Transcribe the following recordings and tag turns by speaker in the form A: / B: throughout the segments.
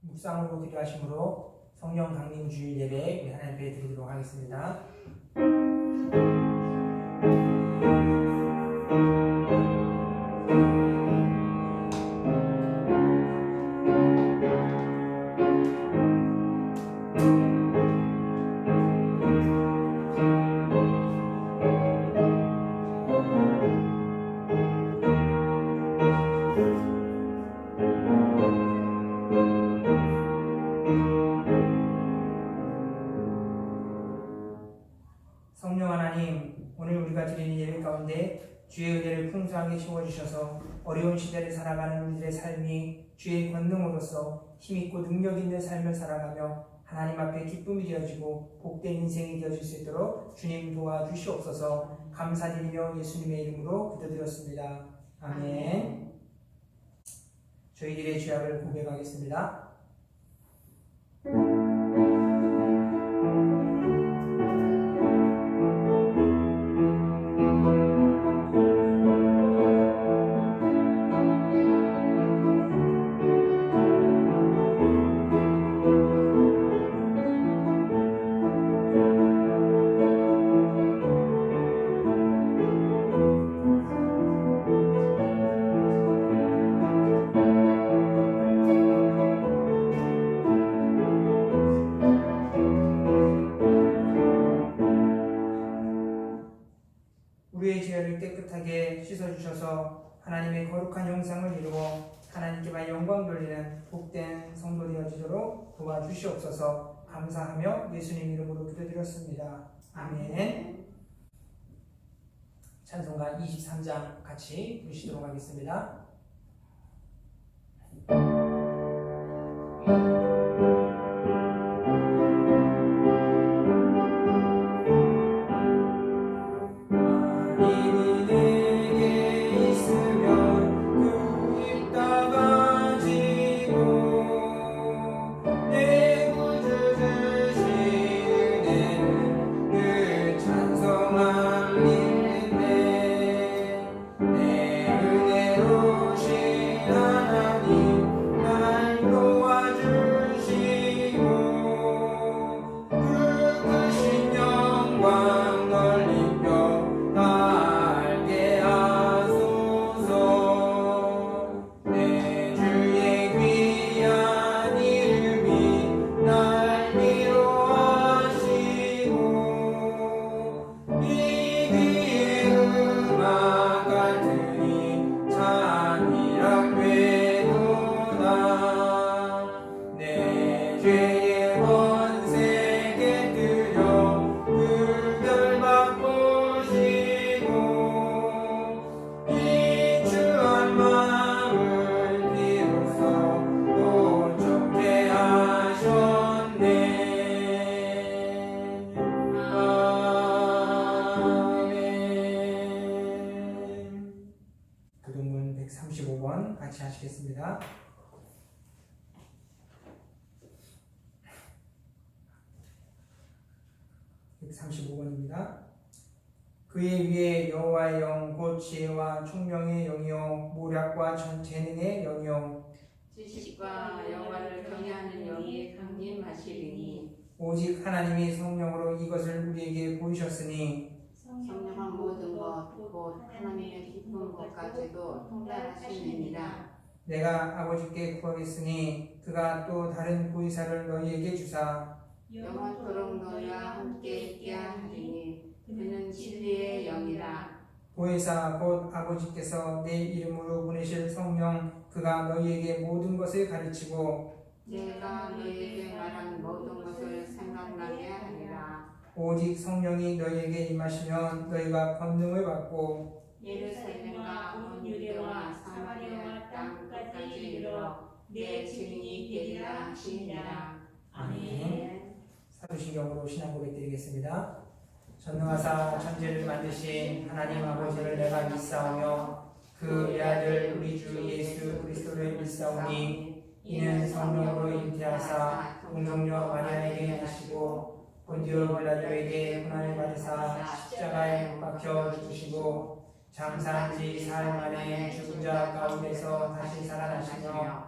A: 묵상으로 기도하심으로 성령 강림 주일 예배 우리 하나님 앞에 드리도록 하겠습니다. 성령 하나님, 오늘 우리가 드리는 예배 가운데 주의 은혜를 풍성하게 채워주셔서 어려운 시대를 살아가는 우리들의 삶이 주의 권능으로서 힘있고 능력 있는 삶을 살아가며 하나님 앞에 기쁨이 되어지고 복된 인생이 되어질 수 있도록 주님 도와주시옵소서. 감사드리며 예수님의 이름으로 기도드렸습니다. 아멘. 저희들의 죄악을 고백하겠습니다. 우리의 죄를 깨끗하게 씻어주셔서 하나님의 거룩한 형상을 이루어 하나님께만 영광 돌리는 복된 성도 되어지도록 도와주시옵소서. 감사하며 예수님 이름으로 기도드렸습니다. 아멘. 찬송가 23장 같이 부르시도록 하겠습니다. 교동문 135번 같이 하시겠습니다. 그의 위에 여호와의 영 곧 지혜와 총명의 영이요 모략과 재능의 영이요
B: 지식과 여호와를 경외하는 영이 강림하시리니
A: 오직 하나님이 성령으로 이것을 우리에게 보이셨으니
B: 성령한 모든 것 곧 하나님의 깊은 것까지도 통달하시느니라.
A: 내가 아버지께 구하겠으니 그가 또 다른 보이사를 너희에게 주사
B: 영원토록 너희와 함께 있게 하리니 그는 진리의 영이라.
A: 보혜사 곧 아버지께서 내 이름으로 보내실 성령 그가 너희에게 모든 것을 가르치고
B: 내가 너희에게 말한 모든 것을 생각나게 하리라.
A: 오직 성령이 너희에게 임하시면 너희가 권능을 받고
B: 예루살렘과 온 유대와 사마리아 땅 끝까지 이르러 내 증인이 되리라 하시니라. 아멘.
A: 사도신경으로 신앙 고백 드리겠습니다. 전능하사 천지를 만드신 하나님 아버지를 내가 믿사오며 그 외아들 우리 주 예수 그리스도를 믿사오니 이는 성령으로 잉태하사 동정녀 마리아에게 나시고 본디오 빌라도에게 고난을 받으사 십자가에 못 박혀 죽으시고 장사한 지 사흘 만에 죽은 자 가운데서 다시 살아나시며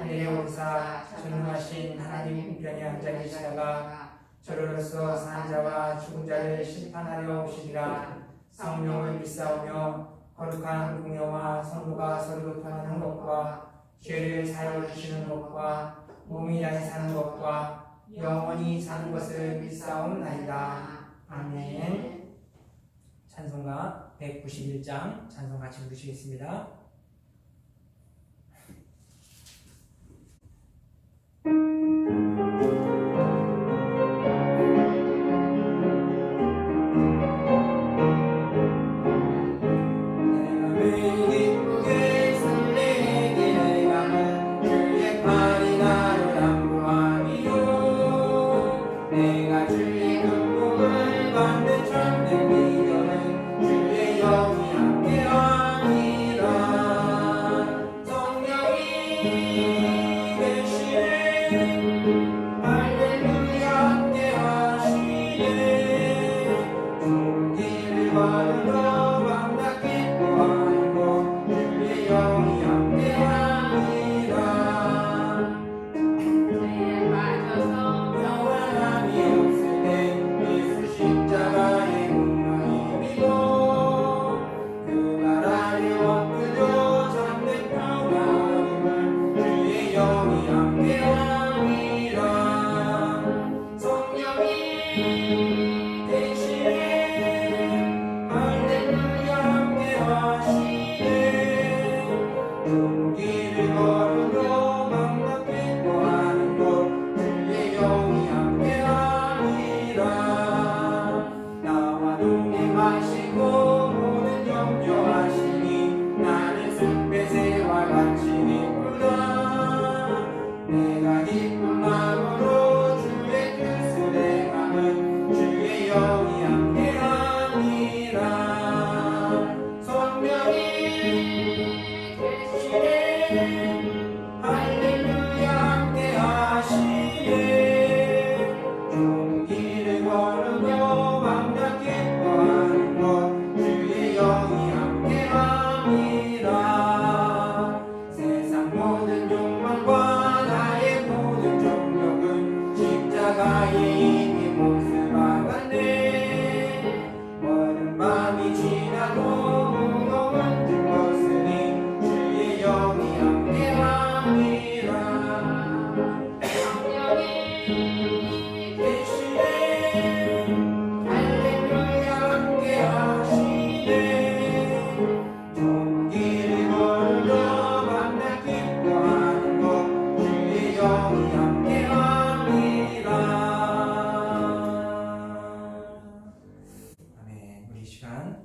A: 하늘에 오사 전능하신 하나님 우편에 앉아 계시다가 저로서 산 자와 죽은 자를 심판하려 오시리라. 성령을 믿사오며 거룩한 공예와 성도가 서로 통하는 것과 죄를 사여 주시는 것과 몸이 다시 사는 것과 영원히 사는 것을 믿사옵나이다. 아멘. 찬송가 191장 찬송 같이 부르시겠습니다.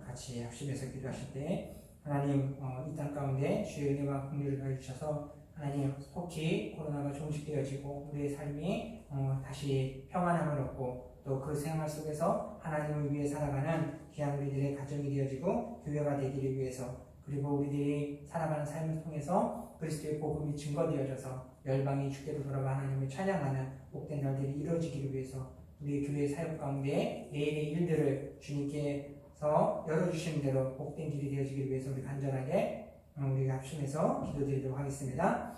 A: 같이 합심해서 기도하실 때 하나님 이 땅 가운데 주의 은혜와 긍휼을 더해주셔서 하나님 속히 코로나가 종식되어지고 우리의 삶이 다시 평안함을 얻고 또 그 생활 속에서 하나님을 위해 살아가는 귀한 우리들의 가정이 되어지고 교회가 되기를 위해서 그리고 우리들이 살아가는 삶을 통해서 그리스도의 복음이 증거되어져서 열방이 주께로 돌아가 하나님을 찬양하는 복된 날들이 이루어지기를 위해서 우리 교회 사역 가운데 내일의 일들을 주님께서 열어주시는 대로 복된 길이 되어지기를 위해서 우리 간절하게 우리가 합심해서 기도드리도록 하겠습니다.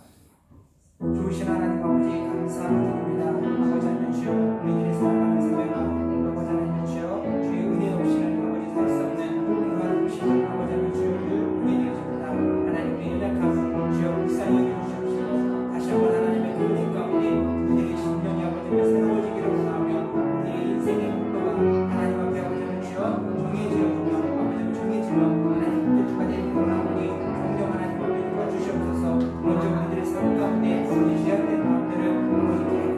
A: 좋으신 하나님 아버지 감사드립니다. 아버지 하나님 주여 우리들의 사랑하는 새벽 아버지 하나님 주여 주의 은혜 없이는 아버지 살 수 없는 그런 것이신 아버지 하나님 주여를 우리들입니다. 하나님 우리의 연약함 주여 불쌍히 여겨주시옵시고 다시 한번 하나님의 그 은혜 가운데 우리의 심령이 아버지를 새로워지기를 원하며 우리의 인생의 목표가 하나님 앞에 아버지 하나님 주여 정해지어지며 아버지 하나님 정해지며 하나님 뜻과 되는 원하오니 성령 하나님 앞에 도와주시옵소서. 먼저 우리들의 삶 가운데 우리 죄악된 마음들을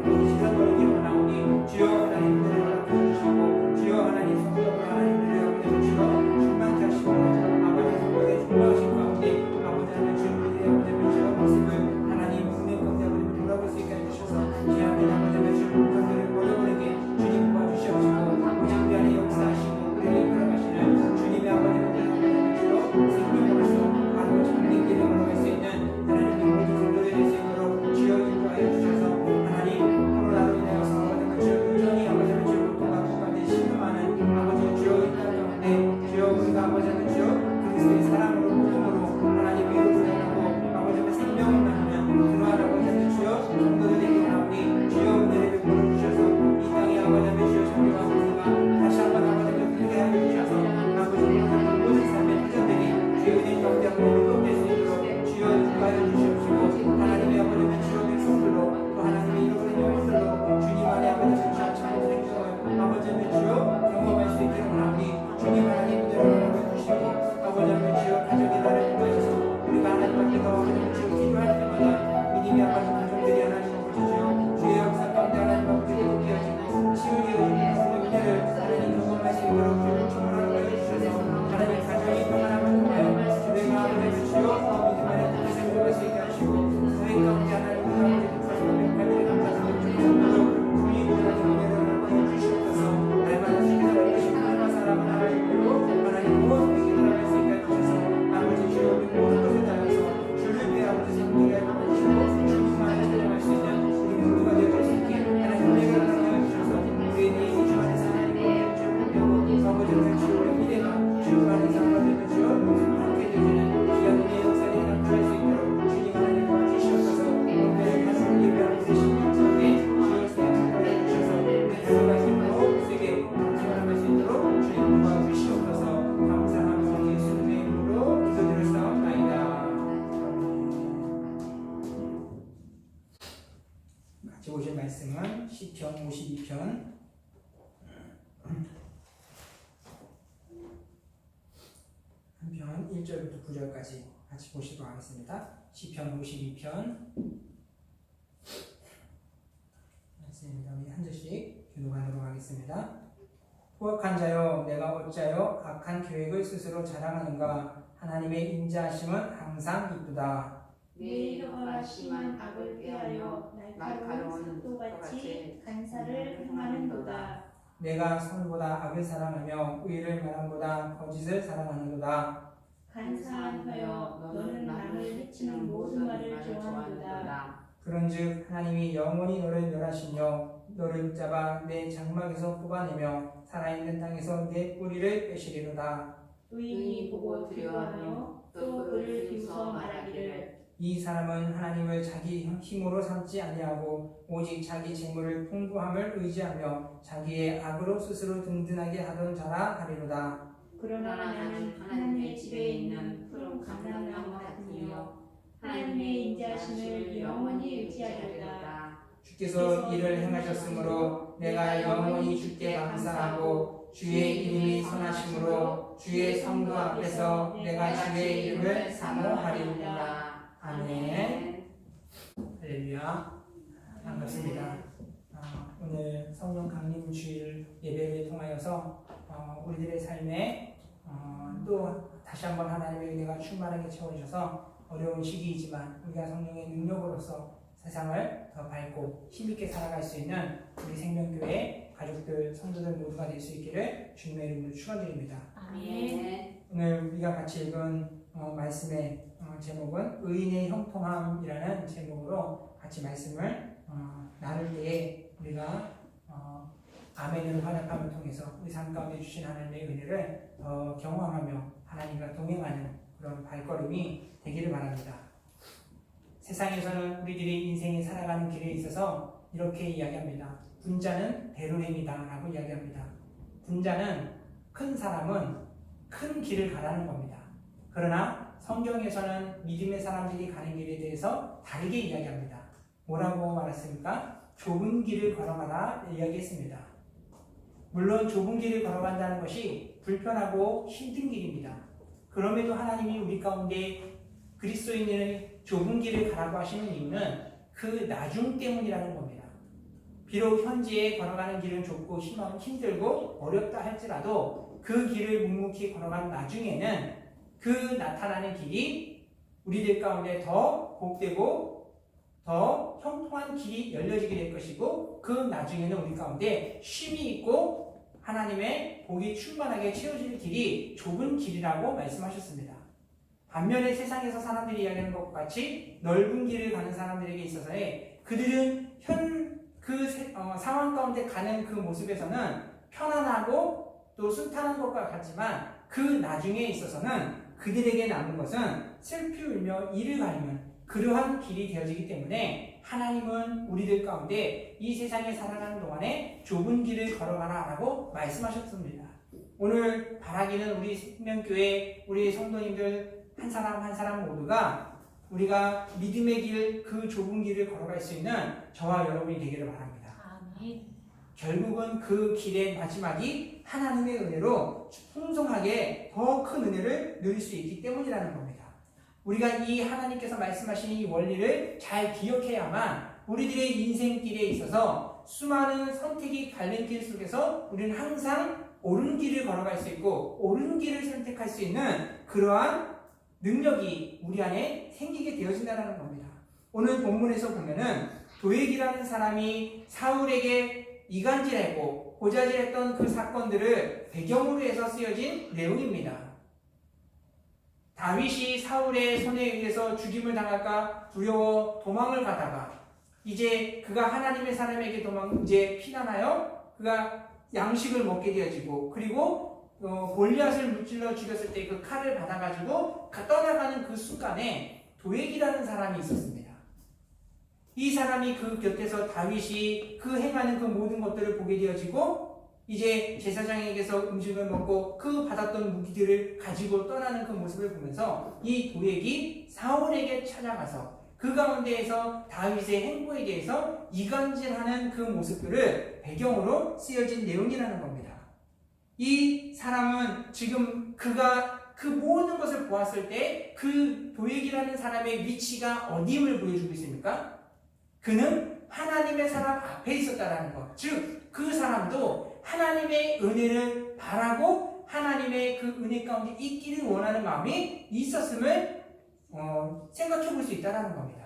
A: 아버지 씻어버리기를 원하오니 주여 하나님 은혜를 허락해 주시고 주여 하나님 성령으로 하나님들의 아버지 주여 충만케 하시고 아버지 하나님 아버지 감사드리고 주님 우리를 주시옵소서. 날마다 주님을 신앙과 사랑을 하나님으로 하나님 모든 것을 나갈 수 있게 해주셔서 아버지 주여 우리 모든 것을 다해서 주를 위해 아버지 생명을 해주시고 주님만을 사랑할 수 있는 우리 모두가 되어갈 수 있게 하나님 은혜를 나눠 주셔서 우리의 이 주 안에서 하나님의 주님을 아버지를 주의 미래가 주 안에서 아버지를 주여 함께 되시는 귀한 우리의 역사에 나타날 수 있도록 주님 하나님 도와주시옵소서. 오늘 하나님 예배하고 계신 가운데 주여 생명을 해주셔서 우리 하루가 힘으로 세계 살아갈 수 있도록 주님 도와주시옵소서. 감사하며 예수님의 이름으로 기도드렸사옵나이다. 같이 보실 말씀은 시편 52편 1절부터 9절까지 같이 보시도록 하겠습니다. 시편 52편 말씀입니다. 우리 한 절씩 교독하도록 하겠습니다. 포악한 자여 내가 어찌하여 악한 계획을 스스로 자랑하는가. 하나님의 인자하심은 항상 이쁘다.
B: 내 여호와 심한 악을 피하여 날카로운 습도같이 간사를 행하는도다.
A: 내가 선보다 악을 사랑하며 의를 말함보다 거짓을 사랑하는도다.
B: 간사한 자여 너는 남을 해치는 모든 말을 좋아하는도다.
A: 그런즉 하나님이 영원히 너를 멸하시며 너를 붙잡아 내 장막에서 뽑아내며 살아있는 땅에서 내 뿌리를 빼시리로다.
B: 의인이 보고 두려워하며 또 그를 비웃어 말하기를
A: 이 사람은 하나님을 자기 힘으로 삼지 아니하고 오직 자기 재물을 풍부함을 의지하며 자기의 악으로 스스로 든든하게 하던 자라 하리로다.
B: 그러나 나는 하나님의 집에 있는 푸른 감람나무 같으며 하나님의 인자하심을 영원히 의지하리로다.
A: 주께서 이를 행하셨으므로 내가 영원히 주께 감사하고 주의 이름이 선하심으로 주의 성도 앞에서 내가 주의 이름을 사모하리로다. 아멘. 할렐루야. 반갑습니다. 오늘 성령 강림 주일 예배를 통하여서 우리들의 삶에 또 다시 한번 하나님의 은혜가 충만하게 채워주셔서 어려운 시기이지만 우리가 성령의 능력으로서 세상을 더 밝고 힘있게 살아갈 수 있는 우리 생명교회 가족들, 성도들 모두가 될 수 있기를 주님의 이름으로 축원드립니다.
B: 아멘.
A: 오늘 우리가 같이 읽은 말씀의 제목은 의인의 형통함이라는 제목으로 같이 말씀을 나눌 때에 우리가 아멘을 활약함을 통해서 우리 삶 가운데 주신 하나님의 은혜를 더 경험하며 하나님과 동행하는 그런 발걸음이 되기를 바랍니다. 세상에서는 우리들이 인생에 살아가는 길에 있어서 이렇게 이야기합니다. 분자는 대로행이다 라고 이야기합니다. 분자는 큰 사람은 큰 길을 가라는 겁니다. 그러나 성경에서는 믿음의 사람들이 가는 길에 대해서 다르게 이야기합니다. 뭐라고 말했습니까? 좁은 길을 걸어가라 이야기했습니다. 물론 좁은 길을 걸어간다는 것이 불편하고 힘든 길입니다. 그럼에도 하나님이 우리 가운데 그리스도인의 좁은 길을 가라고 하시는 이유는 그 나중 때문이라는 겁니다. 비록 현재에 걸어가는 길은 좁고 힘들고 어렵다 할지라도 그 길을 묵묵히 걸어간 나중에는 그 나타나는 길이 우리들 가운데 더 복되고 더 형통한 길이 열려지게 될 것이고 그 나중에는 우리 가운데 쉼이 있고 하나님의 복이 충만하게 채워질 길이 좁은 길이라고 말씀하셨습니다. 반면에 세상에서 사람들이 이야기하는 것과 같이 넓은 길을 가는 사람들에게 있어서의 그들은 상황 가운데 가는 그 모습에서는 편안하고 또 순탄한 것과 같지만 그 나중에 있어서는 그들에게 남은 것은 슬피 울며 이를 갈면 그러한 길이 되어지기 때문에 하나님은 우리들 가운데 이 세상에 살아가는 동안에 좁은 길을 걸어가라 라고 말씀하셨습니다. 오늘 바라기는 우리 생명교회 우리 성도님들 한 사람 한 사람 모두가 우리가 믿음의 길, 그 좁은 길을 걸어갈 수 있는 저와 여러분이 되기를 바랍니다.
B: 아멘.
A: 결국은 그 길의 마지막이 하나님의 은혜로 풍성하게 더 큰 은혜를 누릴 수 있기 때문이라는 겁니다. 우리가 이 하나님께서 말씀하신 이 원리를 잘 기억해야만 우리들의 인생길에 있어서 수많은 선택이 갈림길 속에서 우리는 항상 옳은 길을 걸어갈 수 있고 옳은 길을 선택할 수 있는 그러한 능력이 우리 안에 생기게 되어진다는 겁니다. 오늘 본문에서 보면은 도액이라는 사람이 사울에게 이간질했고 고자질했던 그 사건들을 배경으로 해서 쓰여진 내용입니다. 다윗이 사울의 손에 의해서 죽임을 당할까 두려워 도망을 가다가 이제 그가 하나님의 사람에게 이제 피난하여 그가 양식을 먹게 되어지고 그리고 골리앗을 무찔러 죽였을 때 그 칼을 받아가지고 떠나가는 그 순간에 도액이라는 사람이 있었습니다. 이 사람이 그 곁에서 다윗이 그 행하는 그 모든 것들을 보게 되어지고 이제 제사장에게서 음식을 먹고 그 받았던 무기들을 가지고 떠나는 그 모습을 보면서 이 도액이 사울에게 찾아가서 그 가운데에서 다윗의 행보에 대해서 이간질하는 그 모습들을 배경으로 쓰여진 내용이라는 겁니다. 이 사람은 지금 그가 그 모든 것을 보았을 때 그 도액이라는 사람의 위치가 어디임을 보여주고 있습니까? 그는 하나님의 사람 앞에 있었다라는 것. 즉, 그 사람도 하나님의 은혜를 바라고 하나님의 그 은혜 가운데 있기를 원하는 마음이 있었음을 생각해 볼 수 있다는 겁니다.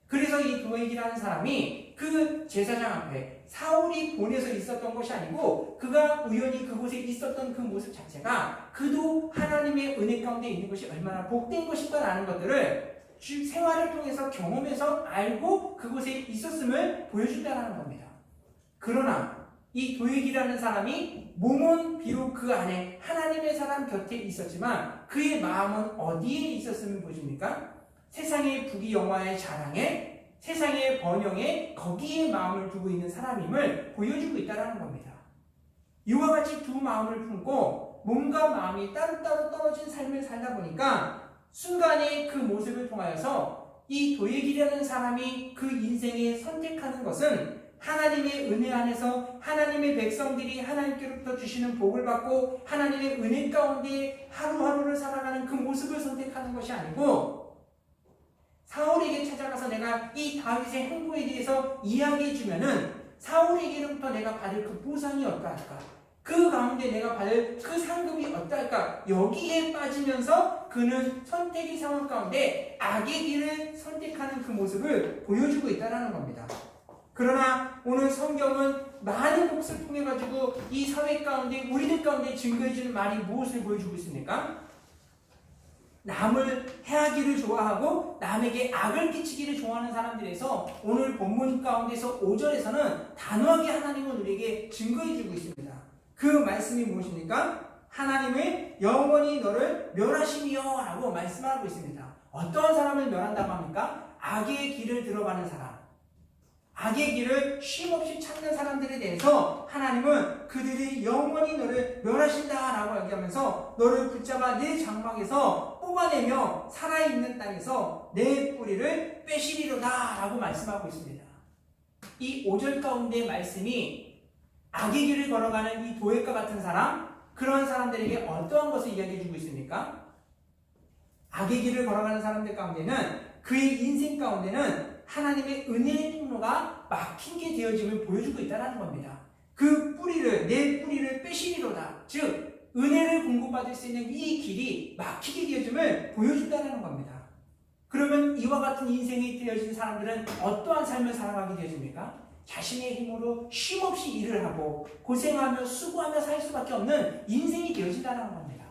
A: 그래서 이 도액이라는 사람이 그 제사장 앞에 사울이 보내서 있었던 것이 아니고 그가 우연히 그곳에 있었던 그 모습 자체가 그도 하나님의 은혜 가운데 있는 것이 얼마나 복된 것인가라는 것들을 생활을 통해서 경험해서 알고 그곳에 있었음을 보여준다는 겁니다. 그러나 이 도액이라는 사람이 몸은 비록 그 안에 하나님의 사람 곁에 있었지만 그의 마음은 어디에 있었음을 보십니까? 세상의 부귀영화의 자랑에 세상의 번영에 거기에 마음을 두고 있는 사람임을 보여주고 있다는 겁니다. 이와 같이 두 마음을 품고 몸과 마음이 따로따로 떨어진 삶을 살다 보니까 순간의 그 모습을 통하여서 이 도액이라는 사람이 그 인생에 선택하는 것은 하나님의 은혜 안에서 하나님의 백성들이 하나님께로부터 주시는 복을 받고 하나님의 은혜 가운데 하루하루를 살아가는 그 모습을 선택하는 것이 아니고 사울에게 찾아가서 내가 이 다윗의 행보에 대해서 이야기해 주면은 사울에게로부터 내가 받을 그 보상이 어떠할까? 그 가운데 내가 받을 그 상급이 어떨까? 여기에 빠지면서 그는 선택의 상황 가운데 악의 길을 선택하는 그 모습을 보여주고 있다는 겁니다. 그러나 오늘 성경은 많은 것을 통해 가지고 이 사회 가운데 우리들 가운데 증거해 주는 말이 무엇을 보여주고 있습니까? 남을 해하기를 좋아하고 남에게 악을 끼치기를 좋아하는 사람들에서 오늘 본문 가운데서 5절에서는 단호하게 하나님은 우리에게 증거해 주고 있습니다. 그 말씀이 무엇입니까? 하나님의 영원히 너를 멸하심이여 라고 말씀하고 있습니다. 어떤 사람을 멸한다고 합니까? 악의 길을 들어가는 사람, 악의 길을 쉼없이 찾는 사람들에 대해서 하나님은 그들이 영원히 너를 멸하신다라고 얘기하면서 너를 붙잡아 내 장막에서 뽑아내며 살아있는 땅에서 내 뿌리를 빼시리로다 라고 말씀하고 있습니다. 이 5절 가운데 말씀이 악의 길을 걸어가는 이 도액과 같은 사람, 그런 사람들에게 어떠한 것을 이야기해주고 있습니까? 악의 길을 걸어가는 사람들 가운데는 그의 인생 가운데는 하나님의 은혜의 통로가 막힌 게 되어짐을 보여주고 있다는 겁니다. 그 뿌리를, 내 뿌리를 빼시리로다. 즉 은혜를 공급받을 수 있는 이 길이 막히게 되어짐을 보여준다는 겁니다. 그러면 이와 같은 인생이 되어진 사람들은 어떠한 삶을 살아가게 되어집니까? 자신의 힘으로 쉼없이 일을 하고 고생하며 수고하며 살 수밖에 없는 인생이 되어진다는 겁니다.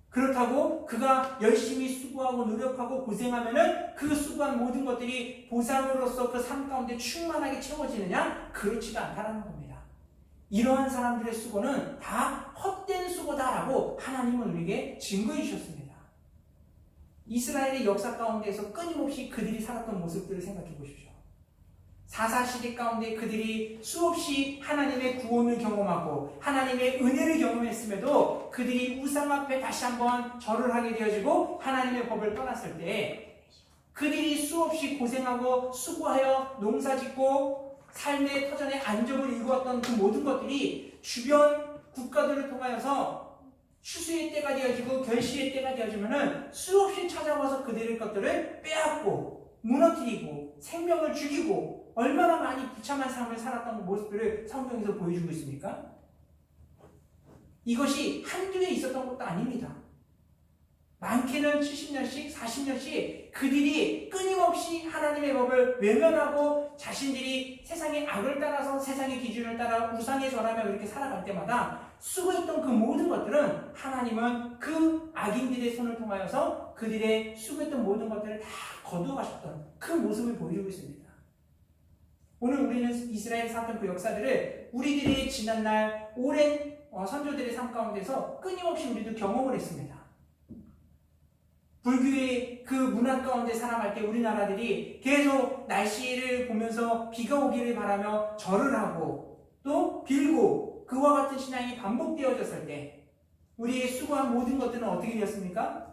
A: 그렇다고 그가 열심히 수고하고 노력하고 고생하면은 그 수고한 모든 것들이 보상으로서 그 삶 가운데 충만하게 채워지느냐? 그렇지가 않다는 겁니다. 이러한 사람들의 수고는 다 헛된 수고다라고 하나님은 우리에게 증거해 주셨습니다. 이스라엘의 역사 가운데에서 끊임없이 그들이 살았던 모습들을 생각해 보십시오. 사사시대 가운데 그들이 수없이 하나님의 구원을 경험하고 하나님의 은혜를 경험했음에도 그들이 우상 앞에 다시 한번 절을 하게 되어지고 하나님의 법을 떠났을 때 그들이 수없이 고생하고 수고하여 농사짓고 삶의 터전에 안정을 이루었던 그 모든 것들이 주변 국가들을 통하여서 추수의 때가 되어지고 결실의 때가 되어지면은 수없이 찾아와서 그들의 것들을 빼앗고 무너뜨리고 생명을 죽이고 얼마나 많이 비참한 삶을 살았던 모습들을 성경에서 보여주고 있습니까? 이것이 한두 해 있었던 것도 아닙니다. 많게는 70년씩 40년씩 그들이 끊임없이 하나님의 법을 외면하고 자신들이 세상의 악을 따라서 세상의 기준을 따라 우상에 절하며 그렇게 살아갈 때마다 수고했던 그 모든 것들은 하나님은 그 악인들의 손을 통하여서 그들의 수고했던 모든 것들을 다 거두어 가셨던 그 모습을 보여주고 있습니다. 오늘 우리는 이스라엘 사건 그 역사들을 우리들의 지난날 오랜 선조들의 삶 가운데서 끊임없이 우리도 경험을 했습니다. 불교의 그 문화 가운데 살아갈 때 우리나라들이 계속 날씨를 보면서 비가 오기를 바라며 절을 하고 또 빌고 그와 같은 신앙이 반복되어졌을 때 우리의 수고한 모든 것들은 어떻게 되었습니까?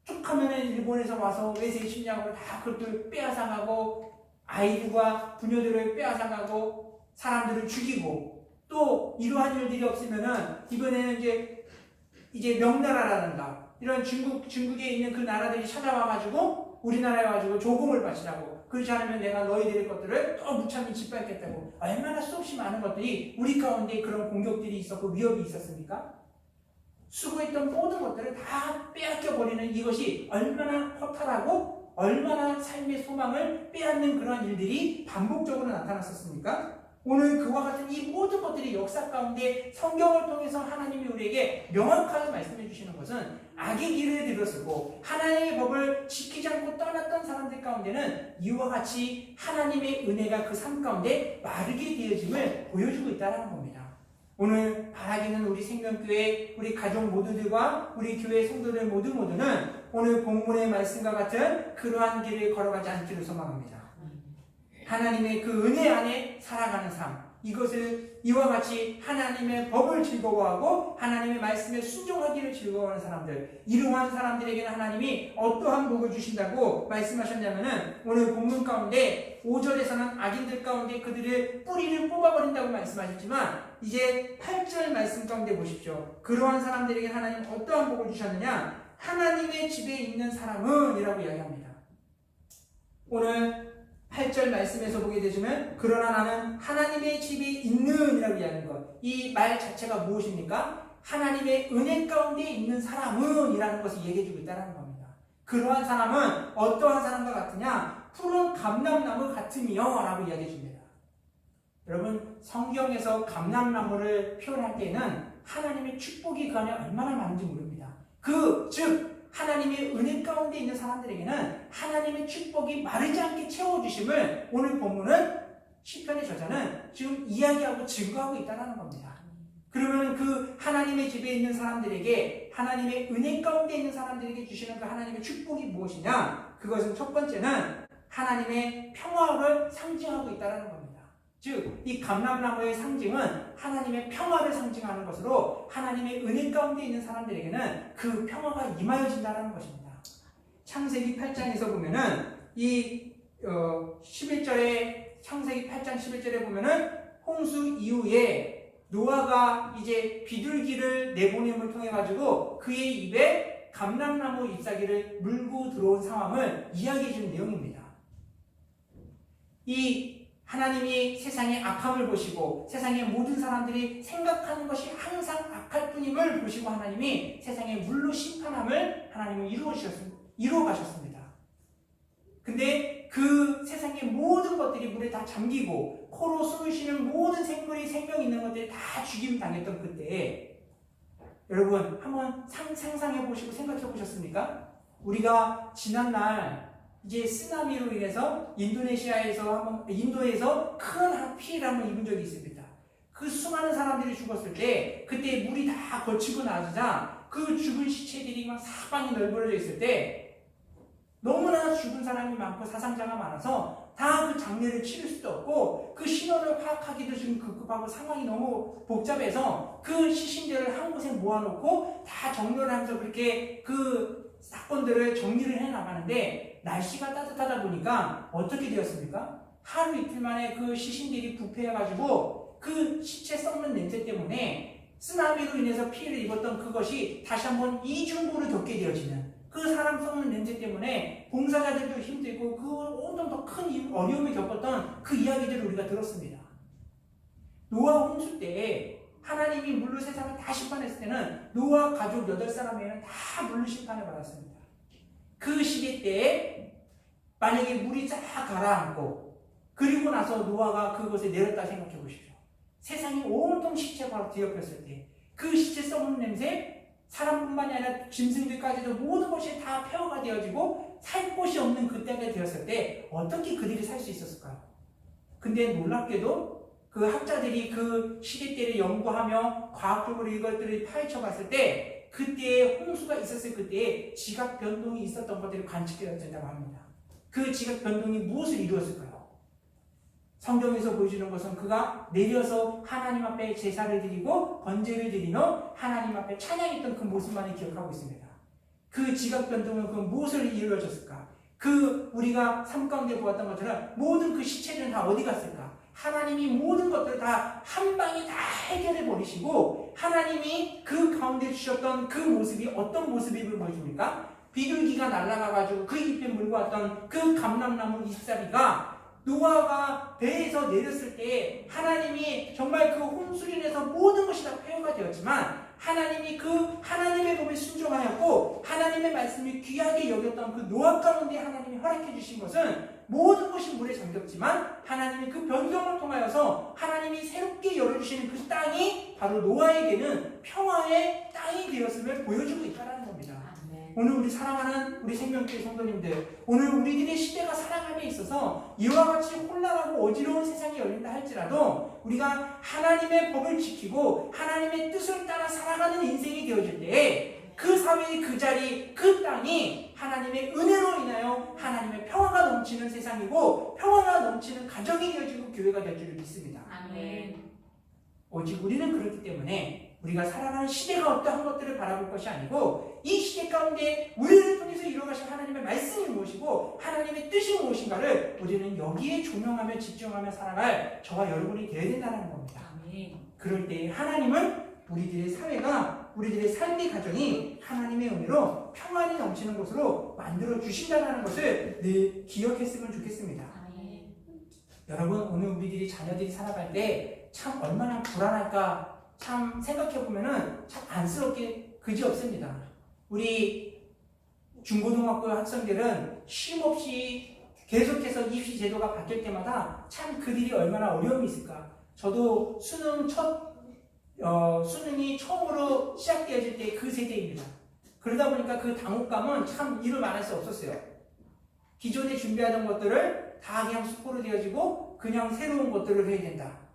A: 쭉 하면은 일본에서 와서 외세 침략으로 다 그것들 빼앗아가고 아이들과 부녀들을 빼앗아가고 사람들을 죽이고 또 이러한 일들이 없으면은 이번에는 이제 명나라라든가 이런 중국에 있는 그 나라들이 찾아와가지고 우리나라에 와가지고 조공을 바치라고 그렇지 않으면 내가 너희들의 것들을 또 무참히 짓밟겠다고 얼마나 수없이 많은 것들이 우리 가운데 그런 공격들이 있었고 위협이 있었습니까? 수고했던 모든 것들을 다 빼앗겨버리는 이것이 얼마나 허탈하고 얼마나 삶의 소망을 빼앗는 그런 일들이 반복적으로 나타났었습니까? 오늘 그와 같은 이 모든 것들이 역사 가운데 성경을 통해서 하나님이 우리에게 명확하게 말씀해 주시는 것은 악의 길을 들어서고 하나님의 법을 지키지 않고 떠났던 사람들 가운데는 이와 같이 하나님의 은혜가 그 삶 가운데 마르게 되어짐을 보여주고 있다는 겁니다. 오늘 바라기는 우리 생명교회 우리 가족 모두들과 우리 교회 성도들 모두는 오늘 본문의 말씀과 같은 그러한 길을 걸어가지 않기를 소망합니다. 하나님의 그 은혜 안에 살아가는 삶, 이것을 이와 같이 하나님의 법을 즐거워하고 하나님의 말씀에 순종하기를 즐거워하는 사람들, 이러한 사람들에게는 하나님이 어떠한 복을 주신다고 말씀하셨냐면은 오늘 본문 가운데 5절에서는 악인들 가운데 그들의 뿌리를 뽑아버린다고 말씀하셨지만 이제 8절 말씀 가운데 보십시오. 그러한 사람들에게 하나님 어떠한 복을 주셨느냐? 하나님의 집에 있는 사람은 이라고 이야기합니다. 오늘 8절 말씀에서 보게 되지만 그러나 나는 하나님의 집에 있는 이라고 이야기하는 것, 이 말 자체가 무엇입니까? 하나님의 은혜 가운데 있는 사람은 이라는 것을 얘기해주고 있다는 겁니다. 그러한 사람은 어떠한 사람과 같으냐? 푸른 감람나무 같으며 라고 이야기해줍니다. 여러분 성경에서 감람나무를 표현할 때는 하나님의 축복이 그 안에 얼마나 많은지 모릅니다. 즉 하나님의 은혜 가운데 있는 사람들에게는 하나님의 축복이 마르지 않게 채워주심을 오늘 본문은 시편의 저자는 지금 이야기하고 증거하고 있다는 겁니다. 그러면 그 하나님의 집에 있는 사람들에게 하나님의 은혜 가운데 있는 사람들에게 주시는 그 하나님의 축복이 무엇이냐? 그것은 첫 번째는 하나님의 평화를 상징하고 있다는 겁니다. 즉, 이 감람나무의 상징은 하나님의 평화를 상징하는 것으로 하나님의 은혜 가운데 있는 사람들에게는 그 평화가 임하여진다는 것입니다. 창세기 8장에서 보면은 이 11절에 창세기 8장 11절에 보면은 홍수 이후에 노아가 이제 비둘기를 내보냄을 통해 가지고 그의 입에 감람나무 잎사귀를 물고 들어온 상황을 이야기해 주는 내용입니다. 이 하나님이 세상의 악함을 보시고 세상의 모든 사람들이 생각하는 것이 항상 악할 뿐임을 보시고 하나님이 세상의 물로 심판함을 하나님은 이루어 가셨습니다. 근데 그 세상의 모든 것들이 물에 다 잠기고 코로 숨을 쉬는 모든 생물이 생명 있는 것들이 다 죽임 당했던 그때에 여러분 한번 상상해 보시고 생각해 보셨습니까? 우리가 지난날 이제 쓰나미로 인해서 인도에서 큰 피해를 한번 입은 적이 있습니다. 그 수많은 사람들이 죽었을 때 그때 물이 다 거치고 나서자 그 죽은 시체들이 막 사방이 널브러져 있을 때 너무나 죽은 사람이 많고 사상자가 많아서 다 그 장례를 치를 수도 없고 그 신원을 파악하기도 지금 급급하고 상황이 너무 복잡해서 그 시신들을 한 곳에 모아놓고 다 정렬을 하면서 그렇게 그 사건들을 정리를 해나가는데 날씨가 따뜻하다 보니까 어떻게 되었습니까? 하루 이틀 만에 그 시신들이 부패해가지고 그 시체 썩는 냄새 때문에 쓰나미로 인해서 피해를 입었던 그것이 다시 한번 이중고를 겪게 되어지는 그 사람 썩는 냄새 때문에 봉사자들도 힘들고 그 온통 더 큰 어려움을 겪었던 그 이야기들을 우리가 들었습니다. 노아 홍수 때에 하나님이 물로 세상을 다 심판했을 때는 노아 가족 8사람에는 다 물로 심판을 받았습니다. 그 시기 때에 만약에 물이 쫙 가라앉고 그리고 나서 노아가 그곳에 내렸다 생각해 보십시오. 세상이 온통 시체가 뒤엎였을 때 그 시체 썩는 냄새, 사람뿐만이 아니라 짐승들까지도 모든 것이 다 폐허가 되어지고 살 곳이 없는 그때가 되었을 때 어떻게 그들이 살 수 있었을까요? 근데 놀랍게도 그 학자들이 그 시대 때를 연구하며 과학적으로 이것들을 파헤쳐 봤을 때 그때에 홍수가 있었을 그때에 지각 변동이 있었던 것들이 관측되었다고 합니다. 그 지각 변동이 무엇을 이루었을까요? 성경에서 보여주는 것은 그가 내려서 하나님 앞에 제사를 드리고 번제를 드리는 하나님 앞에 찬양했던 그 모습만을 기억하고 있습니다. 그 지각 변동은 그 무엇을 이루어졌을까? 그 우리가 삶 가운데 보았던 것처럼 모든 그 시체들은 다 어디 갔을까? 하나님이 모든 것들을 다 한 방에 다 해결해 버리시고 하나님이 그 가운데 주셨던 그 모습이 어떤 모습을 보여줍니까? 비둘기가 날아가가지고 그 잎에 물고 왔던 그 감람나무 잎사귀가 노아가 배에서 내렸을 때 하나님이 정말 그 홍수로 인해서 모든 것이 다 폐허가 되었지만 하나님이 그 하나님의 법에 순종하였고 하나님의 말씀이 귀하게 여겼던 그 노아 가운데 하나님이 허락해 주신 것은 모든 것이 물에 잠겼지만 하나님이 그 변경을 통하여서 하나님이 새롭게 열어주시는 그 땅이 바로 노아에게는 평화의 땅이 되었음을 보여주고 있다는 겁니다. 오늘 우리 사랑하는 우리 생명교회 성도님들, 오늘 우리들의 시대가 살아감에 있어서 이와 같이 혼란하고 어지러운 세상이 열린다 할지라도 우리가 하나님의 법을 지키고 하나님의 뜻을 따라 살아가는 인생이 되어질 때 그 사회의 그 자리, 그 땅이 하나님의 은혜로 인하여 하나님의 평화가 넘치는 세상이고 평화가 넘치는 가정이 되어지고 교회가 될 줄을 믿습니다.
B: 아멘.
A: 오직 우리는 그렇기 때문에 우리가 살아가는 시대가 어떠한 것들을 바라볼 것이 아니고 이 시대 가운데 우리를 통해서 이루어가신 하나님의 말씀이 무엇이고 하나님의 뜻이 무엇인가를 우리는 여기에 조명하며 집중하며 살아갈 저와 여러분이 되어야 된다는 겁니다.
B: 아멘.
A: 그럴 때 하나님은 우리들의 사회가 우리들의 삶의 가정이 하나님의 은혜로 평안이 넘치는 곳으로 만들어 주신다는 것을 늘 기억했으면 좋겠습니다.
B: 아멘.
A: 여러분 오늘 우리들이 자녀들이 살아갈 때 참 얼마나 불안할까 참 생각해보면은 참 안쓰럽게 그지없습니다. 우리 중고등학교 학생들은 쉼없이 계속해서 입시 제도가 바뀔 때마다 참 그들이 얼마나 어려움이 있을까. 저도 수능이 처음으로 시작되어질 때 그 세대입니다. 그러다 보니까 그 당혹감은 참 이루 말할 수 없었어요. 기존에 준비하던 것들을 다 그냥 수포로 되어지고 그냥 새로운 것들을 해야 된다.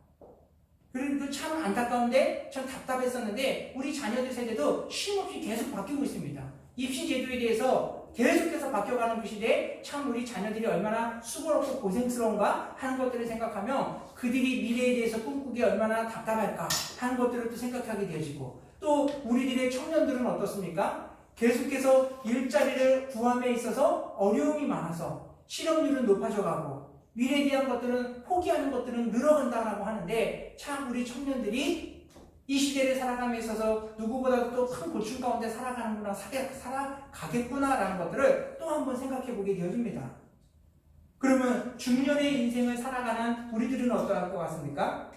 A: 그리고 참 안타까운데 참 답답했었는데 우리 자녀들 세대도 쉼없이 계속 바뀌고 있습니다. 입시 제도에 대해서 계속해서 바뀌어가는 그 시대에 참 우리 자녀들이 얼마나 수고롭고 고생스러운가 하는 것들을 생각하며 그들이 미래에 대해서 꿈꾸기 얼마나 답답할까 하는 것들을 또 생각하게 되어지고 또 우리들의 청년들은 어떻습니까? 계속해서 일자리를 구함에 있어서 어려움이 많아서 실업률은 높아져가고 미래에 대한 것들은 포기하는 것들은 늘어간다라고 하는데 참 우리 청년들이 이 시대를 살아감에 있어서 누구보다도 또 큰 고충 가운데 살아가는구나, 살아가겠구나라는 것들을 또 한번 생각해 보게 되어집니다. 그러면 중년의 인생을 살아가는 우리들은 어떠할 것 같습니까?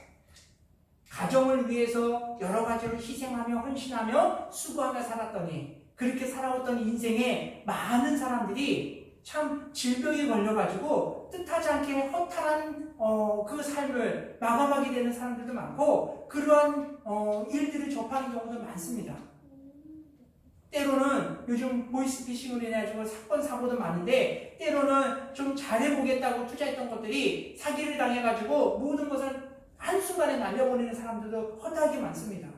A: 가정을 위해서 여러 가지로 희생하며 헌신하며 수고하며 살았더니 그렇게 살아왔던 인생에 많은 사람들이 참 질병에 걸려가지고 뜻하지 않게 허탈한 그 삶을 마감하게 되는 사람들도 많고 그러한 일들을 접하는 경우도 많습니다. 때로는 요즘 보이스피싱으로 인해가지고 사건 사고도 많은데 때로는 좀 잘해보겠다고 투자했던 것들이 사기를 당해가지고 모든 것을 한순간에 날려버리는 사람들도 허다하게 많습니다.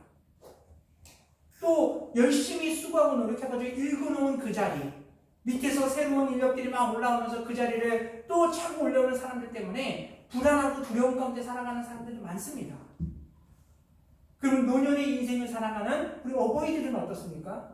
A: 또 열심히 수고하고 노력해가지고 일궈놓은 그 자리 밑에서 새로운 인력들이 막 올라오면서 그 자리를 또 차고 올라오는 사람들 때문에 불안하고 두려움 가운데 살아가는 사람들도 많습니다. 그럼 노년의 인생을 살아가는 우리 어버이들은 어떻습니까?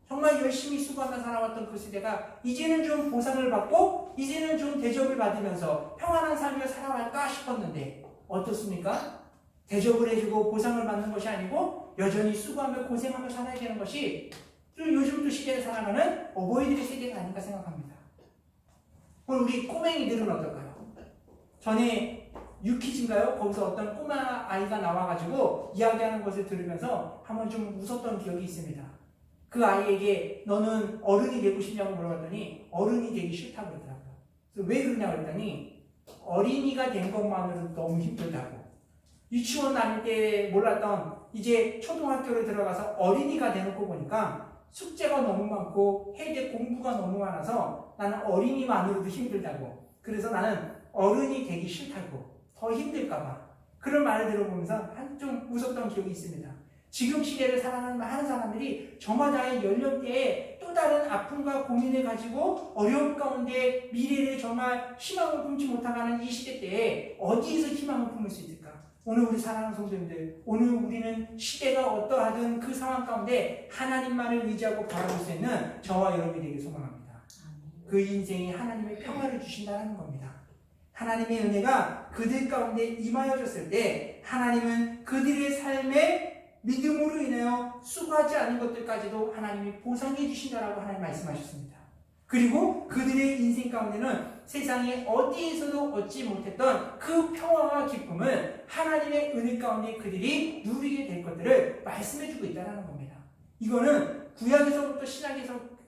A: 정말 열심히 수고하며 살아왔던 그 시대가 이제는 좀 보상을 받고 이제는 좀 대접을 받으면서 평안한 삶을 살아갈까 싶었는데 어떻습니까? 대접을 해주고 보상을 받는 것이 아니고 여전히 수고하며 고생하며 살아야 되는 것이 요즘 또 시대에 살아가는 어버이들의 세대가 아닌가 생각합니다. 오늘 우리 꼬맹이들은 어떨까요? 전에 유키즈인가요? 거기서 어떤 꼬마 아이가 나와가지고 이야기하는 것을 들으면서 한번 좀 웃었던 기억이 있습니다. 그 아이에게 너는 어른이 되고 싶냐고 물어봤더니 어른이 되기 싫다고 그러더라고요. 그래서 왜 그러냐고 그랬더니 어린이가 된 것만으로도 너무 힘들다고. 유치원 다닐 때 몰랐던 이제 초등학교를 들어가서 어린이가 되놓고 보니까 숙제가 너무 많고 해야 될 공부가 너무 많아서 나는 어린이만으로도 힘들다고. 그래서 나는 어른이 되기 싫다고. 더 힘들까봐. 그런 말을 들어보면서 좀 웃었던 기억이 있습니다. 지금 시대를 살아가는 많은 사람들이 저마다의 연령대에 또 다른 아픔과 고민을 가지고 어려움 가운데 미래를 정말 희망을 품지 못하는 이 시대 때에 어디에서 희망을 품을 수 있을까? 오늘 우리 사랑하는 성도님들, 오늘 우리는 시대가 어떠하든 그 상황 가운데 하나님만을 의지하고 바라볼 수 있는 저와 여러분이 되길 소망합니다. 그 인생이 하나님의 평화를 주신다는 겁니다. 하나님의 은혜가 그들 가운데 임하여졌을 때 하나님은 그들의 삶에 믿음으로 인하여 수고하지 않은 것들까지도 하나님이 보상해 주신다라고 하나님 말씀하셨습니다. 그리고 그들의 인생 가운데는 세상에 어디에서도 얻지 못했던 그 평화와 기쁨을 하나님의 은혜 가운데 그들이 누리게 될 것들을 말씀해 주고 있다는 겁니다. 이거는 구약에서부터 신약에서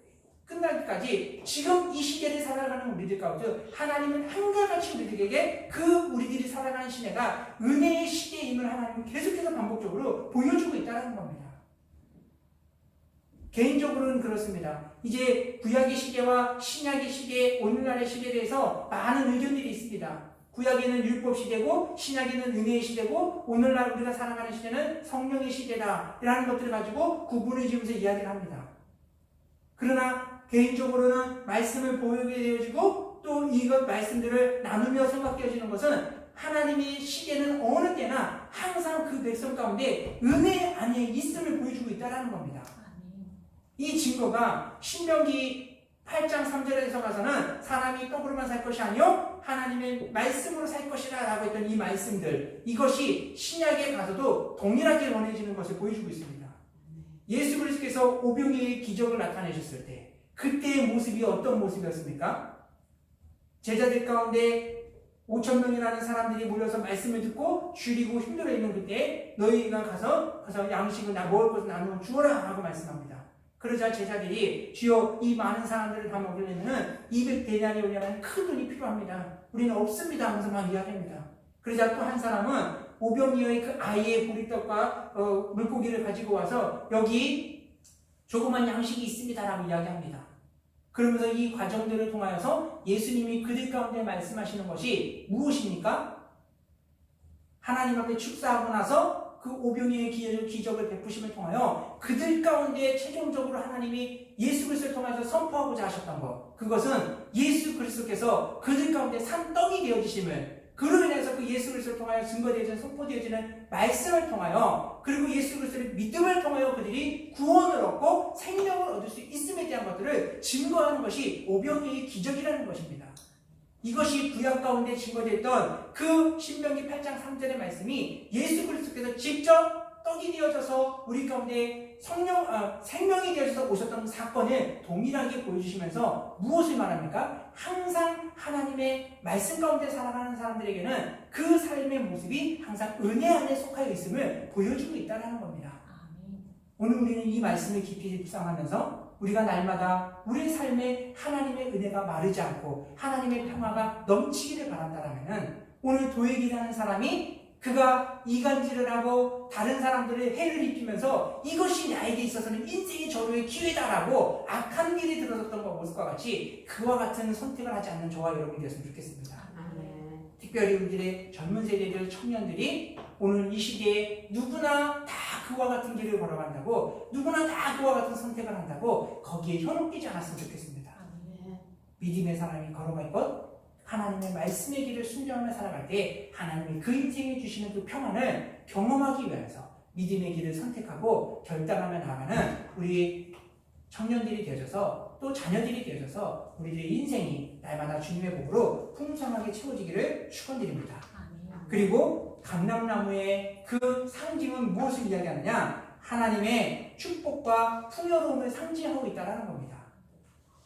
A: 끝나기까지 지금 이 시대를 살아가는 우리들 가운데 하나님은 한결같이 우리들에게 그 우리들이 살아가는 시대가 은혜의 시대임을 하나님은 계속해서 반복적으로 보여주고 있다는 겁니다. 개인적으로는 그렇습니다. 이제 구약의 시대와 신약의 시대, 오늘날의 시대에 대해서 많은 의견들이 있습니다. 구약에는 율법 시대고 신약에는 은혜의 시대고 오늘날 우리가 살아가는 시대는 성령의 시대다 라는 것들을 가지고 구분을 지으면서 이야기를 합니다. 그러나 개인적으로는 말씀을 보이게 되어지고 또 이것 말씀들을 나누며 생각되어지는 것은 하나님의 시대는 어느 때나 항상 그 백성 가운데 은혜 안에 있음을 보여주고 있다는 겁니다. 이 증거가 신명기 8장 3절에서 가서는 사람이 떡으로만 살 것이 아니요 하나님의 말씀으로 살 것이라 라고 했던 이 말씀들, 이것이 신약에 가서도 동일하게 원해지는 것을 보여주고 있습니다. 예수 그리스도께서 오병이의 기적을 나타내셨을 때 그때의 모습이 어떤 모습이었습니까? 제자들 가운데 5,000명이라는 사람들이 몰려서 말씀을 듣고 줄이고 힘들어 있는 그때 너희가 가서 양식을 먹을 것을 나누어 주어라 라고 말씀합니다. 그러자 제자들이 주여 이 많은 사람들을 다 먹이려면 200데나리온이라는 큰 돈이 필요합니다. 우리는 없습니다 하면서 막 이야기합니다. 그러자 또 한 사람은 오병이어의 그 아이의 보리떡과 물고기를 가지고 와서 여기 조그만 양식이 있습니다라고 이야기합니다. 그러면서 이 과정들을 통하여서 예수님이 그들 가운데 말씀하시는 것이 무엇입니까? 하나님 앞에 축사하고 나서 그 오병이어의 기적을 베푸심을 통하여 그들 가운데 최종적으로 하나님이 예수 그리스도를 통해서 선포하고자 하셨던 것, 그것은 예수 그리스도께서 그들 가운데 산 떡이 되어지심을, 그로 인해서 그 예수 그리스도를 통하여 증거되어지는 선포되어지는 말씀을 통하여 그리고 예수 그리스도의 믿음을 통하여 그들이 구원을 얻고 생명을 얻을 수 있음에 대한 것들을 증거하는 것이 오병이어의 기적이라는 것입니다. 이것이 구약 가운데 증거됐던 그 신명기 8장 3절의 말씀이 예수 그리스도께서 직접 떡이 되어져서 우리 가운데 생명이 되어져서 오셨던 사건을 동일하게 보여주시면서 무엇을 말합니까? 항상 하나님의 말씀 가운데 살아가는 사람들에게는 그 삶의 모습이 항상 은혜 안에 속하여 있음을 보여주고 있다는 겁니다. 오늘 우리는 이 말씀을 깊이 묵상하면서 우리가 날마다 우리의 삶에 하나님의 은혜가 마르지 않고 하나님의 평화가 넘치기를 바란다면 오늘 도액이라는 사람이 그가 이간질을 하고 다른 사람들을 해를 입히면서 이것이 나에게 있어서는 인생의 절호의 기회다라고 악한 길이 들어섰던 것과 같이 그와 같은 선택을 하지 않는 저와 여러분이 되었으면 좋겠습니다. 특별히 우리들의 젊은 세대들, 청년들이 오늘 이 시대에 누구나 다 그와 같은 길을 걸어간다고, 누구나 다 그와 같은 선택을 한다고 거기에 현혹되지 않았으면 좋겠습니다. 믿음의 사람이 걸어갈 것, 하나님의 말씀의 길을 순종하며 살아갈 때 하나님이 그 인생에 주시는 그 평안을 경험하기 위해서 믿음의 길을 선택하고 결단하며 나가는 우리 청년들이 되어져서 또 자녀들이 되어져서 우리들의 인생이 날마다 주님의 복으로 풍성하게 채워지기를 축원드립니다. 그리고 감람나무의 그 상징은 무엇을 이야기하느냐? 하나님의 축복과 풍요로움을 상징하고 있다는 겁니다.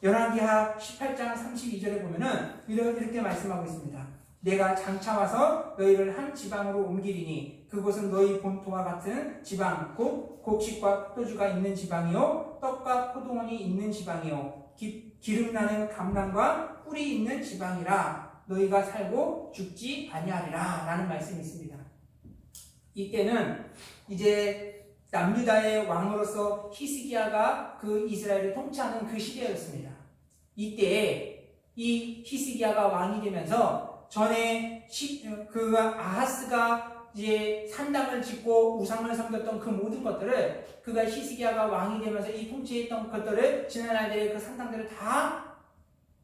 A: 열왕기하 18장 32절에 보면은 이렇게 말씀하고 있습니다. 내가 장차 와서 너희를 한 지방으로 옮기리니 그곳은 너희 본토와 같은 지방 곧 곡식과 포도주가 있는 지방이요 떡과 포도원이 있는 지방이요 기름나는 감람과 꿀이 있는 지방이라 너희가 살고 죽지 아니하리라 라는 말씀이 있습니다. 이때는 이제 남유다의 왕으로서 히스기야가 그 이스라엘을 통치하는 그 시대였습니다. 이때에 이 히스기야가 왕이 되면서 전에 그 아하스가 이제 산당을 짓고 우상을 섬겼던 그 모든 것들을 그가 히스기야가 왕이 되면서 이 통치했던 것들을 지난 날들의 그 산당들을 다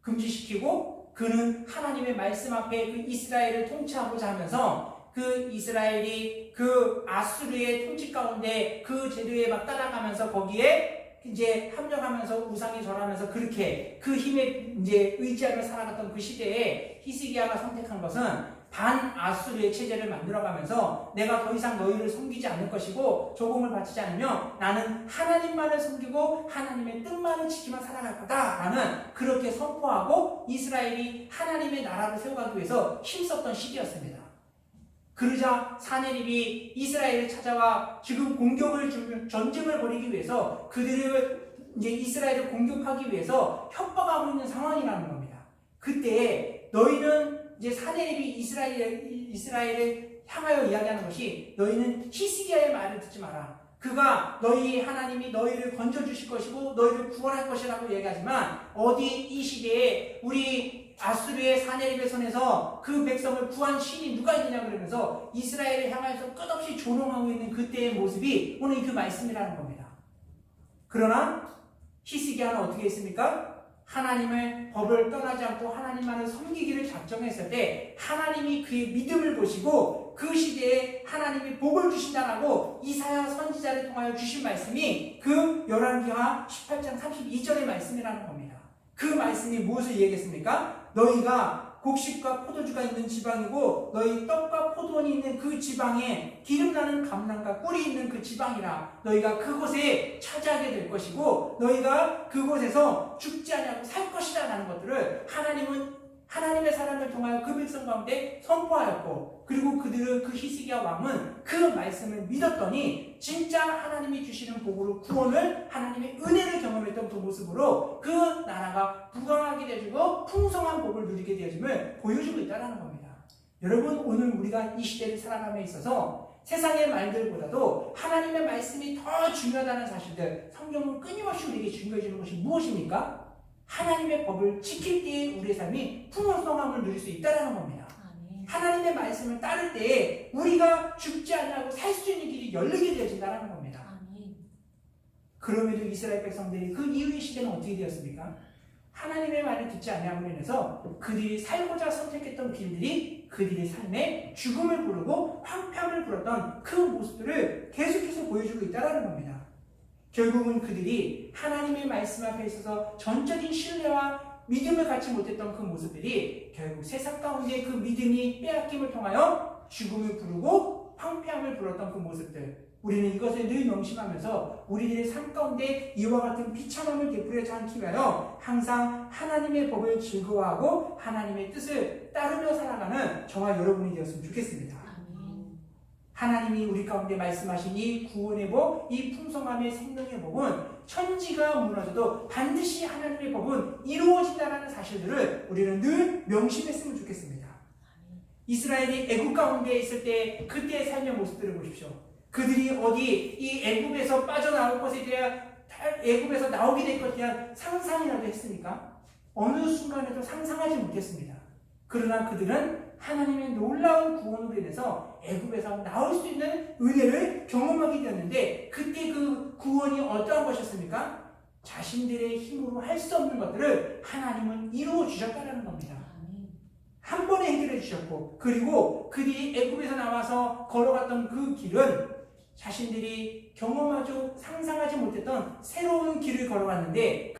A: 금지시키고 그는 하나님의 말씀 앞에 그 이스라엘을 통치하고자 하면서 그 이스라엘이 그 아수르의 통치 가운데 그 제도에 막 따라가면서 거기에 이제 합력하면서 우상에 절하면서 그렇게 그 힘에 이제 의지하며 살아갔던 그 시대에 히스기야가 선택한 것은 반아수르의 체제를 만들어가면서 내가 더 이상 너희를 섬기지 않을 것이고 조공을 바치지 않으며 나는 하나님만을 섬기고 하나님의 뜻만을 지키며 살아갈 거다라는 그렇게 선포하고 이스라엘이 하나님의 나라를 세워가기 위해서 힘썼던 시기였습니다. 그러자 사내립이 이스라엘을 찾아와 지금 전쟁을 벌이기 위해서 그들을 이제 이스라엘을 공격하기 위해서 협박하고 있는 상황이라는 겁니다. 그때 너희는 이제 사내립이 이스라엘을 향하여 이야기하는 것이 너희는 히스기야의 말을 듣지 마라. 그가 너희 하나님이 너희를 건져주실 것이고 너희를 구원할 것이라고 얘기하지만 어디 이 시대에 우리 아수르의 사내립의 손에서 그 백성을 구한 신이 누가 있느냐 그러면서 이스라엘을 향해서 끝없이 조롱하고 있는 그때의 모습이 오늘 그 말씀이라는 겁니다. 그러나 히스기야는 어떻게 했습니까? 하나님의 법을 떠나지 않고 하나님만을 섬기기를 작정했을 때 하나님이 그의 믿음을 보시고 그 시대에 하나님이 복을 주신다라고 이사야 선지자를 통하여 주신 말씀이 그 열왕기하 18장 32절의 말씀이라는 겁니다. 그 말씀이 무엇을 얘기했습니까? 너희가 곡식과 포도주가 있는 지방이고 너희 떡과 포도원이 있는 그 지방에 기름나는 감람과 꿀이 있는 그 지방이라 너희가 그곳에 차지하게 될 것이고 너희가 그곳에서 죽지 아니하고 살 것이다 라는 것들을 하나님은 하나님의 사람을 통하여 그 백성 가운데 선포하였고 그리고 그들은 그 히스기야 왕은 그 말씀을 믿었더니 진짜 하나님이 주시는 복으로 구원을 하나님의 은혜를 경험했던 그 모습으로 그 나라가 부강하게 되어지고 풍성한 복을 누리게 되어짐을 보여주고 있다는 겁니다. 여러분 오늘 우리가 이 시대를 살아감에 있어서 세상의 말들보다도 하나님의 말씀이 더 중요하다는 사실들 성경은 끊임없이 우리에게 증거해 주는 것이 무엇입니까? 하나님의 법을 지킬 때에 우리의 삶이 풍성함을 누릴 수 있다는 겁니다. 하나님의 말씀을 따를 때에 우리가 죽지 않고 살 수 있는 길이 열리게 되어진다는 겁니다. 그럼에도 이스라엘 백성들이 그 이후의 시대는 어떻게 되었습니까? 하나님의 말을 듣지 아니함으로 인해서 그들이 살고자 선택했던 길들이 그들의 삶에 죽음을 부르고 황폐함을 불었던 그 모습들을 계속해서 보여주고 있다는 겁니다. 결국은 그들이 하나님의 말씀 앞에 있어서 전적인 신뢰와 믿음을 갖지 못했던 그 모습들이 결국 세상 가운데 그 믿음이 빼앗김을 통하여 죽음을 부르고 황폐함을 불었던 그 모습들 우리는 이것을 늘 명심하면서 우리들의 삶 가운데 이와 같은 비참함을 되풀이하지 않기 위하여 항상 하나님의 법을 즐거워하고 하나님의 뜻을 따르며 살아가는 저와 여러분이 되었으면 좋겠습니다. 하나님이 우리 가운데 말씀하신 이 구원의 법, 이 풍성함의 생명의 법은 천지가 무너져도 반드시 하나님의 법은 이루어진다는 사실들을 우리는 늘 명심했으면 좋겠습니다. 이스라엘이 애굽 가운데 있을 때 그때의 삶의 모습들을 보십시오. 그들이 어디 이 애굽에서 빠져나올 것에 대한 애굽에서 나오게 될 것에 대한 상상이라도 했습니까? 어느 순간에도 상상하지 못했습니다. 그러나 그들은 하나님의 놀라운 구원으로 인해서 애굽에서 나올 수 있는 은혜를 경험하게 되었는데 그때 그 구원이 어떠한 것이었습니까? 자신들의 힘으로 할 수 없는 것들을 하나님은 이루어 주셨다는 겁니다. 한 번에 해결해 주셨고 그리고 그들이 애굽에서 나와서 걸어갔던 그 길은 자신들이 경험하지 상상하지 못했던 새로운 길을 걸어갔는데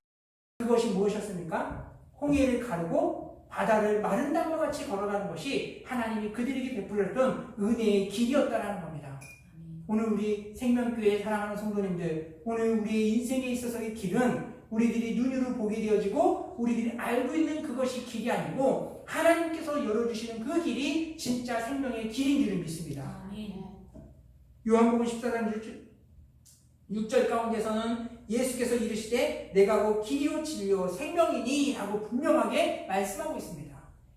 A: 그것이 무엇이었습니까? 홍해를 가르고 바다를 마른 땅과 같이 걸어가는 것이 하나님이 그들에게 베풀었던 은혜의 길이었다는 겁니다. 오늘 우리 생명교회 사랑하는 성도님들 오늘 우리의 인생에 있어서의 길은 우리들이 눈으로 보게 되어지고 우리들이 알고 있는 그것이 길이 아니고 하나님께서 열어주시는 그 길이 진짜 생명의 길인 줄을 믿습니다.
B: 아멘.
A: 요한복음 14장 6절 가운데서는 예수께서 이르시되 내가 곧 길이요 진리요 생명이니 하고 분명하게 말씀하고 있습니다.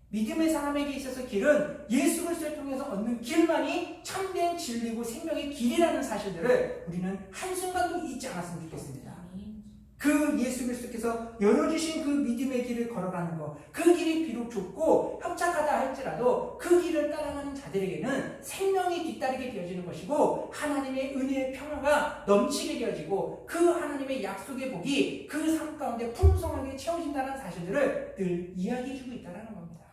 A: 믿음의 사람에게 있어서 길은 예수 그리스도를 통해서 얻는 길만이 참된 진리고 생명의 길이라는 사실들을 우리는 한순간도 잊지 않았으면 좋겠습니다. 그 예수 그리스도께서 열어주신 그 믿음의 길을 걸어가는 것, 그 길이 비록 좁고 협착하다 할지라도 그 길을 따라가는 자들에게는 생명이 뒤따르게 되어지는 것이고 하나님의 은혜의 평화가 넘치게 되어지고 그 하나님의 약속의 복이 그 삶 가운데 풍성하게 채워진다는 사실들을 늘 이야기해주고 있다는 겁니다.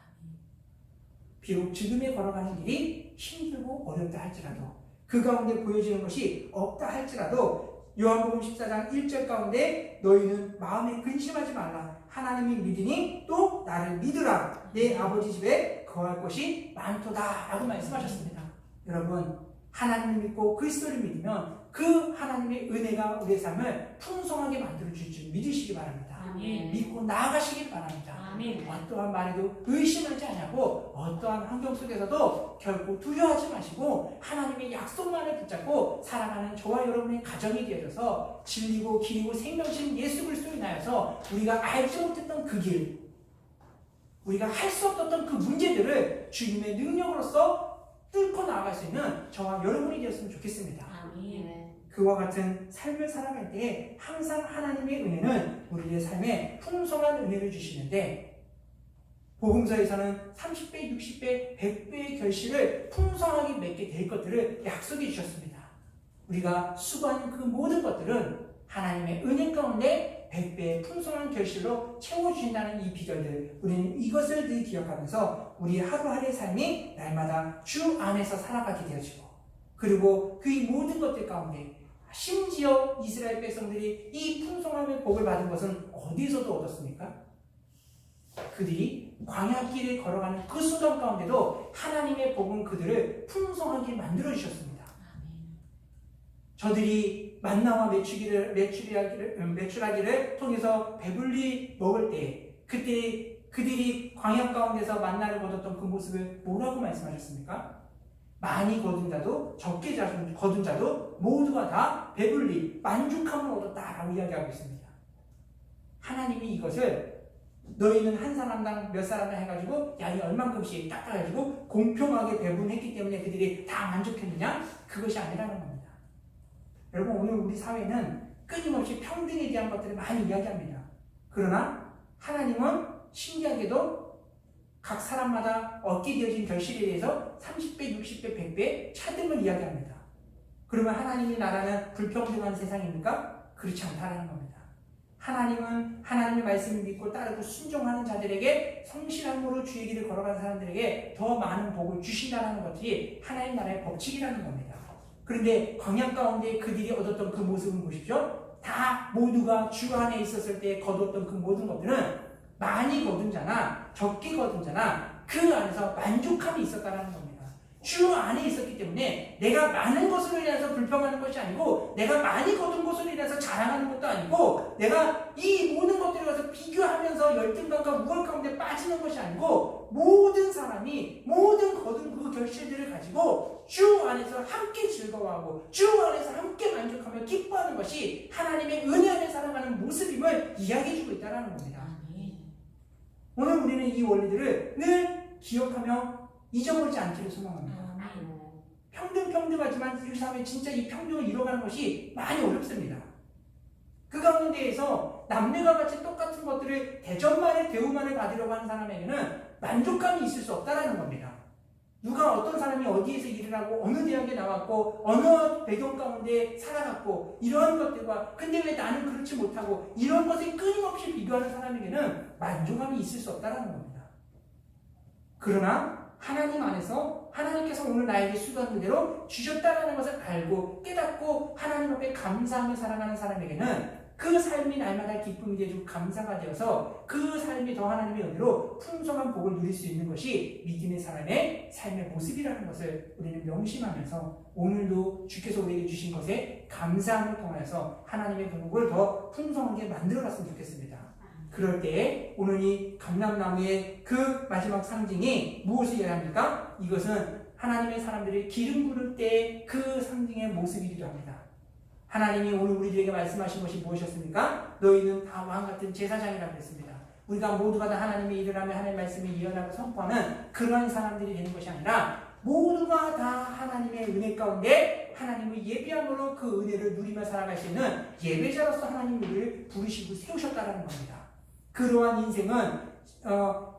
A: 비록 지금에 걸어가는 길이 힘들고 어렵다 할지라도 그 가운데 보여지는 것이 없다 할지라도 요한복음 14장 1절 가운데 너희는 마음에 근심하지 말라. 하나님이 믿으니 또 나를 믿으라. 내 아버지 집에 거할 것이 많도다 라고 말씀하셨습니다. 여러분 하나님을 믿고 그리스도를 믿으면 그 하나님의 은혜가 우리의 삶을 풍성하게 만들어줄 줄 믿으시기 바랍니다.
B: 아멘.
A: 믿고 나아가시길 바랍니다.
B: 아멘.
A: 어떠한 말에도 의심하지 않냐고 어떠한 환경 속에서도 결코 두려워하지 마시고 하나님의 약속만을 붙잡고 살아가는 저와 여러분의 가정이 되어져서 진리고 길이고 생명신 예수 그리스도에 인하여서 우리가 알지 못했던 그 길, 우리가 할 수 없었던 그 문제들을 주님의 능력으로서 뚫고 나아갈 수 있는 저와 여러분이 되었으면 좋겠습니다.
B: 아멘.
A: 그와 같은 삶을 살아갈 때 항상 하나님의 은혜는 우리의 삶에 풍성한 은혜를 주시는데 복음서에서는 30배, 60배, 100배의 결실을 풍성하게 맺게 될 것들을 약속해 주셨습니다. 우리가 수고하는 그 모든 것들은 하나님의 은혜 가운데 100배의 풍성한 결실로 채워주신다는 이 비결들, 우리는 이것을 늘 기억하면서 우리 하루하루의 삶이 날마다 주 안에서 살아가게 되어지고 그리고 그 모든 것들 가운데 심지어 이스라엘 백성들이 이 풍성함의 복을 받은 것은 어디서도 얻었습니까? 그들이 광야길을 걸어가는 그 순간 가운데도 하나님의 복은 그들을 풍성하게 만들어주셨습니다. 저들이 만나와 메추라기를 통해서 배불리 먹을 때 그때 그들이 광야 가운데서 만나를 거뒀던 그 모습을 뭐라고 말씀하셨습니까? 많이 거둔 자도 적게 거둔 자도 모두가 다 배불리 만족함을 얻었다라고 이야기하고 있습니다. 하나님이 이것을 너희는 한 사람당 몇 사람을 해가지고 양이 얼만큼씩 닦아가지고 공평하게 배분했기 때문에 그들이 다 만족했느냐? 그것이 아니라는 겁니다. 여러분 오늘 우리 사회는 끊임없이 평등에 대한 것들을 많이 이야기합니다. 그러나 하나님은 신기하게도 각 사람마다 얻게 되어진 결실에 대해서 30배, 60배, 100배 차등을 이야기합니다. 그러면 하나님의 나라는 불평등한 세상입니까? 그렇지 않다는 겁니다. 하나님은 하나님의 말씀을 믿고 따르고 순종하는 자들에게 성실함으로 주의 길을 걸어가는 사람들에게 더 많은 복을 주신다는 것이 하나님 나라의 법칙이라는 겁니다. 그런데 광야 가운데 그들이 얻었던 그 모습은 보십시오. 다 모두가 주 안에 있었을 때 거두었던 그 모든 것들은 많이 거둔 자나 적게 거둔 자나 그 안에서 만족함이 있었다는 겁니다. 주 안에 있었기 때문에 내가 많은 것으로 인해서 불평하는 것이 아니고 내가 많이 거둔 것으로 인해서 자랑하는 것도 아니고 내가 이 모든 것들에 가서 비교하면서 열등감과 우월 가운데 빠지는 것이 아니고 모든 사람이 모든 거둔 그 결실들을 가지고 주 안에서 함께 즐거워하고 주 안에서 함께 만족하며 기뻐하는 것이 하나님의 은혜 안에 살아가는 모습임을 이야기해주고 있다는 겁니다. 오늘 우리는 이 원리들을 늘 기억하며 잊어버리지 않기를 소망합니다. 평등하지만 이 삶에 진짜 이 평등을 이뤄가는 것이 많이 어렵습니다. 그 가운데에서 남들과 같이 똑같은 것들을 대접만을 대우만을 받으려고 하는 사람에게는 만족감이 있을 수 없다는 겁니다. 누가 어떤 사람이 어디에서 일을 하고 어느 대학에 나왔고 어느 배경 가운데 살아갔고 이러한 것들과 근데 왜 나는 그렇지 못하고 이런 것에 끊임없이 비교하는 사람에게는 만족감이 있을 수 없다는 겁니다. 그러나 하나님 안에서 하나님께서 오늘 나에게 수고한 대로 주셨다는 것을 알고 깨닫고 하나님 앞에 감사하며 살아가는 사람에게는 그 삶이 날마다 기쁨이 되고 감사가 되어서 그 삶이 더 하나님의 은혜로 풍성한 복을 누릴 수 있는 것이 믿음의 사람의 삶의 모습이라는 것을 우리는 명심하면서 오늘도 주께서 우리에게 주신 것에 감사함을 통하여서 하나님의 복을 더 풍성하게 만들어갔으면 좋겠습니다. 그럴 때 오늘 이 감람나무의 그 마지막 상징이 무엇을 얘기합니까? 이것은 하나님의 사람들이 기름 부을 때 그 상징의 모습이기도 합니다. 하나님이 오늘 우리들에게 말씀하신 것이 무엇이었습니까? 너희는 다 왕같은 제사장이라고 했습니다. 우리가 모두가 다 하나님의 일을 하며 하나님의 말씀을 예언하고 선포하는 그러한 사람들이 되는 것이 아니라 모두가 다 하나님의 은혜 가운데 하나님을 예배함으로 그 은혜를 누리며 살아갈 수 있는 예배자로서 하나님 우리를 부르시고 세우셨다는 겁니다. 그러한 인생은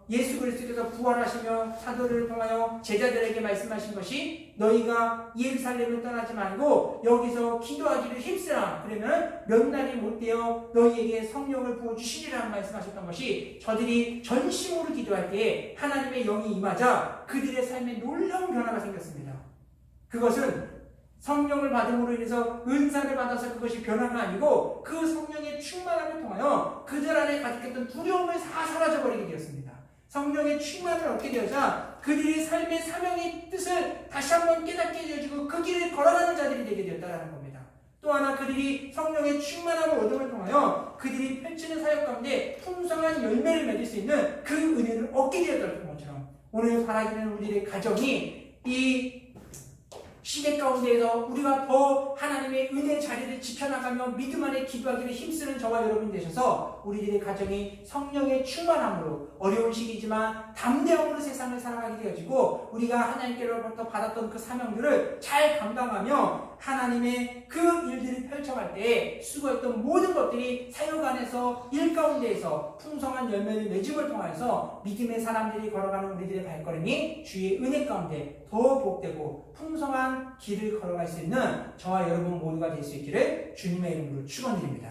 A: 예수 그리스도께서 부활하시며 사도를 통하여 제자들에게 말씀하신 것이 너희가 예루살렘을 떠나지 말고 여기서 기도하기를 힘쓰라. 그러면 몇 날이 못 되어 너희에게 성령을 부어주시리라 말씀하셨던 것이 저들이 전심으로 기도할 때에 하나님의 영이 임하자 그들의 삶에 놀라운 변화가 생겼습니다. 그것은 성령을 받음으로 인해서 은사를 받아서 그것이 변화가 아니고 그 성령의 충만함을 통하여 그들 안에 가득했던 두려움을 다 사라져버리게 되었습니다. 성령의 충만을 얻게 되어자 그들이 삶의 사명의 뜻을 다시 한번 깨닫게 되어지고 그 길을 걸어가는 자들이 되게 되었다는 겁니다. 또 하나 그들이 성령의 충만함을 얻음을 통하여 그들이 펼치는 사역 가운데 풍성한 열매를 맺을 수 있는 그 은혜를 얻게 되었다는 것처럼 오늘 바라기는 우리의 가정이 이 시대 가운데에서 우리가 더 하나님의 은혜 자리를 지켜나가며 믿음 안에 기도하기를 힘쓰는 저와 여러분 되셔서 우리들의 가정이 성령의 충만함으로 어려운 시기지만 담대함으로 세상을 살아가게 되어지고 우리가 하나님께로부터 받았던 그 사명들을 잘 감당하며 하나님의 그 일들을 펼쳐갈 때에 수고했던 모든 것들이 사역 안에서 일 가운데에서 풍성한 열매를 맺음을 통해서 믿음의 사람들이 걸어가는 우리들의 발걸음이 주의 은혜 가운데 더 복되고 풍성한 길을 걸어갈 수 있는 저와 여러분 모두가 될 수 있기를 주님의 이름으로 축원드립니다.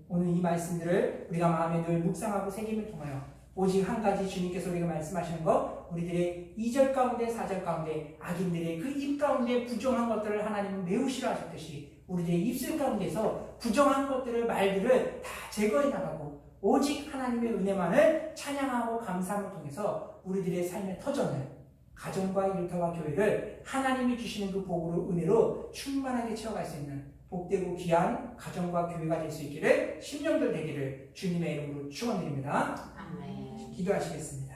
A: 오늘 이 말씀들을 우리가 마음에 늘 묵상하고 새김을 통하여 오직 한 가지 주님께서 우리가 말씀하시는 것 우리들의 2절 가운데 4절 가운데 악인들의 그 입 가운데 부정한 것들을 하나님은 매우 싫어하셨듯이 우리들의 입술 가운데서 부정한 것들을 말들을 다 제거해 나가고 오직 하나님의 은혜만을 찬양하고 감사함을 통해서 우리들의 삶의 터전을 가정과 일터와 교회를 하나님이 주시는 그 복으로 은혜로 충만하게 채워갈 수 있는 복되고 귀한 가정과 교회가 될 수 있기를 심령들 되기를 주님의 이름으로 축원드립니다.
B: 아멘.
A: 기도하시겠습니다.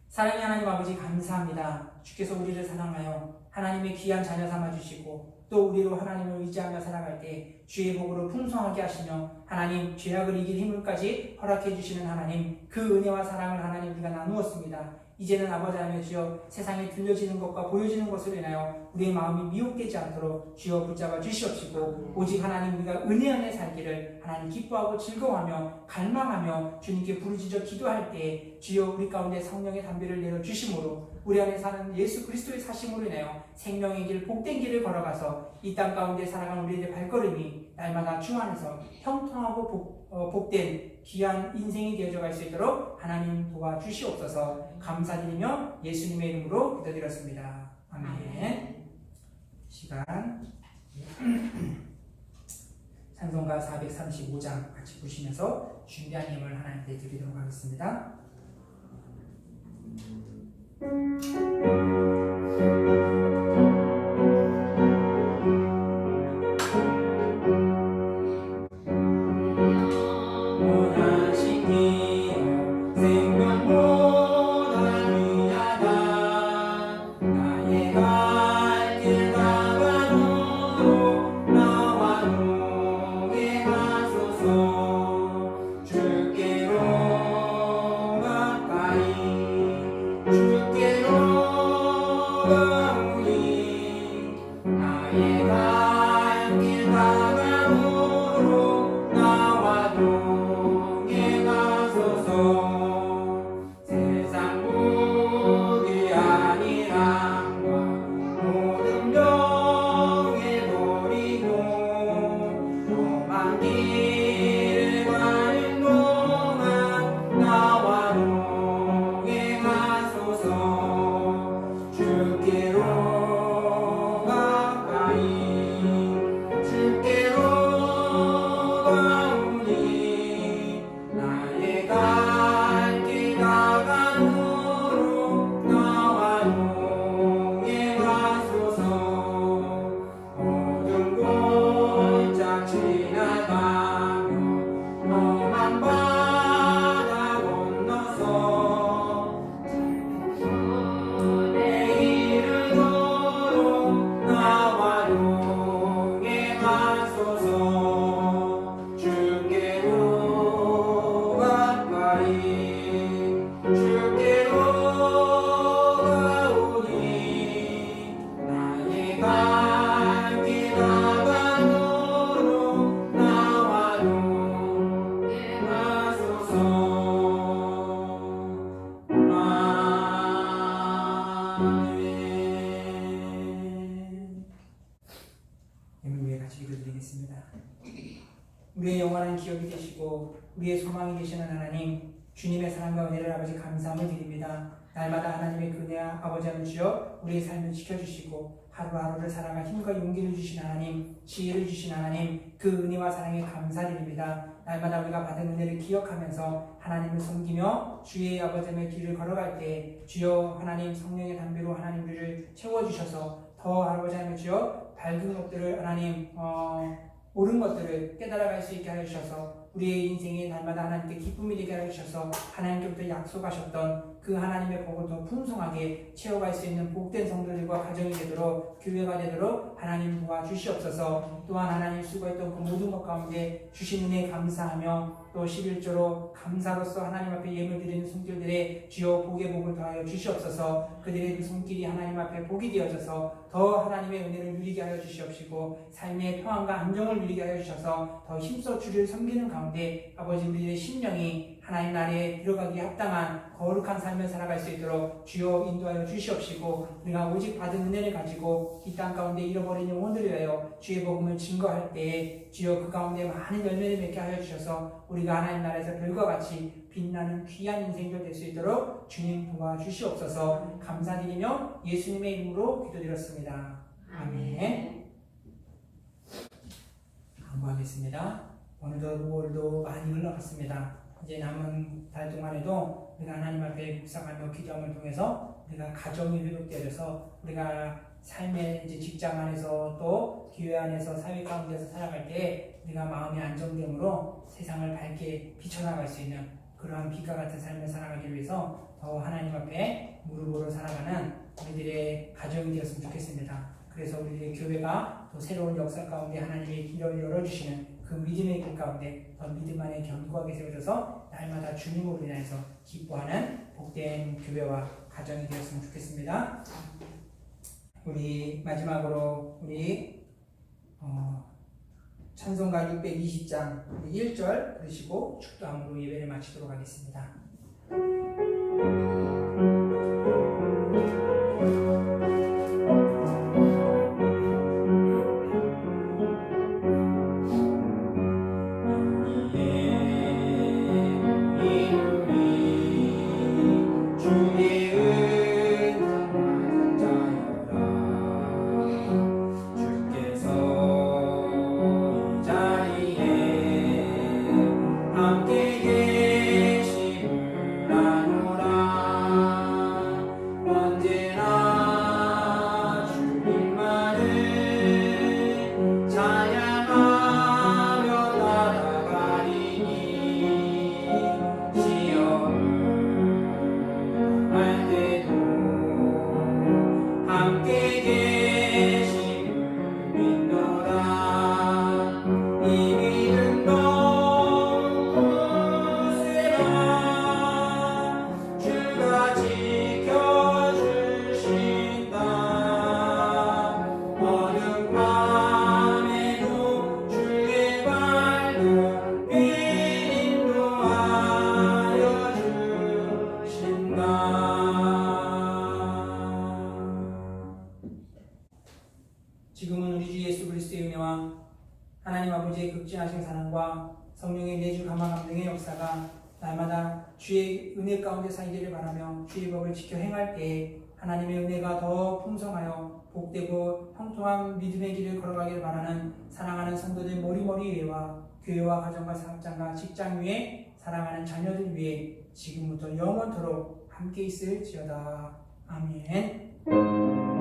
A: 사랑의 하나님 아버지 감사합니다. 주께서 우리를 사랑하여 하나님의 귀한 자녀 삼아주시고 또 우리로 하나님을 의지하며 살아갈 때 주의 복으로 풍성하게 하시며 하나님 죄악을 이길 힘을까지 허락해 주시는 하나님 그 은혜와 사랑을 하나님 우리가 나누었습니다. 이제는 아버지 하나님 주여 세상에 들려지는 것과 보여지는 것으로 인하여 우리의 마음이 미혹되지 않도록 주여 붙잡아 주시옵시고 오직 하나님 우리가 은혜 안에 살기를 하나님 기뻐하고 즐거워하며 갈망하며 주님께 부르짖어 기도할 때 주여 우리 가운데 성령의 담배를 내려주심으로 우리 안에 사는 예수 그리스도의 사심으로 인하여 생명의 길 복된 길을 걸어가서 이 땅 가운데 살아가는 우리의 발걸음이 날마다 주 안에서 형통하고 복된 귀한 인생이 되어져 갈 수 있도록 하나님 도와주시옵소서. 감사드리며 예수님의 이름으로 기도드렸습니다. 아멘. 시간 찬송가 435장 같이 보시면서 준비한 예물 하나님께 드리도록 하겠습니다.
C: 주께로
A: 예물 위해 같이 기도드리겠습니다. 우리의 영원한 기업이 되시고 우리의 소망이 되시는 하나님, 주님의 사랑과 은혜를 아버지 감사함을 드립니다. 날마다 하나님의 그 은혜와 아버지 하나님 주여 우리의 삶을 지켜주시고 하루하루를 살아갈 힘과 용기를 주신 하나님, 지혜를 주신 하나님, 그 은혜와 사랑에 감사드립니다. 날마다 우리가 받은 은혜를 기억하면서 하나님을 섬기며 주의 아버지의 길을 걸어갈 때 주여 하나님 성령의 담배로 하나님 우리를 채워주셔서 더 아버지 하나님 주여 밝은 것들을 하나님 옳은 것들을 깨달아갈 수 있게 하여 주셔서 우리의 인생이 날마다 하나님께 기쁨이 되게 하여 주셔서 하나님께부터 약속하셨던 그 하나님의 복을 더 풍성하게 채워갈 수 있는 복된 성도들과 가정이 되도록, 교회가 되도록 하나님 도와주시옵소서. 또한 하나님 수고했던 그 모든 것 가운데 주신 은혜에 감사하며 또 11조로 감사로서 하나님 앞에 예물 드리는 손길들의 주여 복의 복을 더하여 주시옵소서. 그들의 그 손길이 하나님 앞에 복이 되어져서 더 하나님의 은혜를 누리게 하여 주시옵시고 삶의 평안과 안정을 누리게 하여 주셔서 더 힘써 주를 섬기는 가운데 아버지 우리의 심령이 하나님 나라에 들어가기에 합당한 거룩한 삶을 살아갈 수 있도록 주여 인도하여 주시옵시고 우리가 오직 받은 은혜를 가지고 이 땅 가운데 잃어버린 영혼들을 위하여 주의 복음을 증거할 때에 주여 그 가운데 많은 열매를 맺게 하여 주셔서 우리가 하나님 나라에서 별과 같이 빛나는 귀한 인생들 될 수 있도록 주님 도와주시옵소서. 감사드리며 예수님의 이름으로 기도드렸습니다. 아멘. 간구하겠습니다. 오늘도 많이 흘러갔습니다. 이제 남은 달 동안에도 우리가 하나님 앞에 묵상하며 기도함을 통해서 우리가 가정이 회복되어서 우리가 삶의 이제 직장 안에서 또 교회 안에서 사회 가운데서 살아갈 때 우리가 마음의 안정됨으로 세상을 밝게 비춰나갈 수 있는 그러한 빛과 같은 삶을 살아가기 위해서 더 하나님 앞에 무릎으로 살아가는 우리들의 가정이 되었으면 좋겠습니다. 그래서 우리의 교회가 또 새로운 역사 가운데 하나님의 길을 열어주시는 그 믿음의 길 가운데 더 믿음 안에 견고하게 세워져서 날마다 주님으로 인해서 기뻐하는 복된 교회와 가정이 되었으면 좋겠습니다. 우리 마지막으로 우리 찬송가 620장 1절 그러시고 축도함으로 예배를 마치도록 하겠습니다. 지금은 우리 주 예수 그리스도의 은혜와 하나님 아버지의 극진하신 사랑과 성령의 내주 감화 감동의 역사가 날마다 주의 은혜 가운데 살기를 바라며 주의 법을 지켜 행할 때에 하나님의 은혜가 더 풍성하여 복되고 형통한 믿음의 길을 걸어가길 바라는 사랑하는 성도들 머리머리 위에와 교회와 가정과 사업장과 직장 위에 사랑하는 자녀들 위에 지금부터 영원토록 함께 있을지어다. 아멘.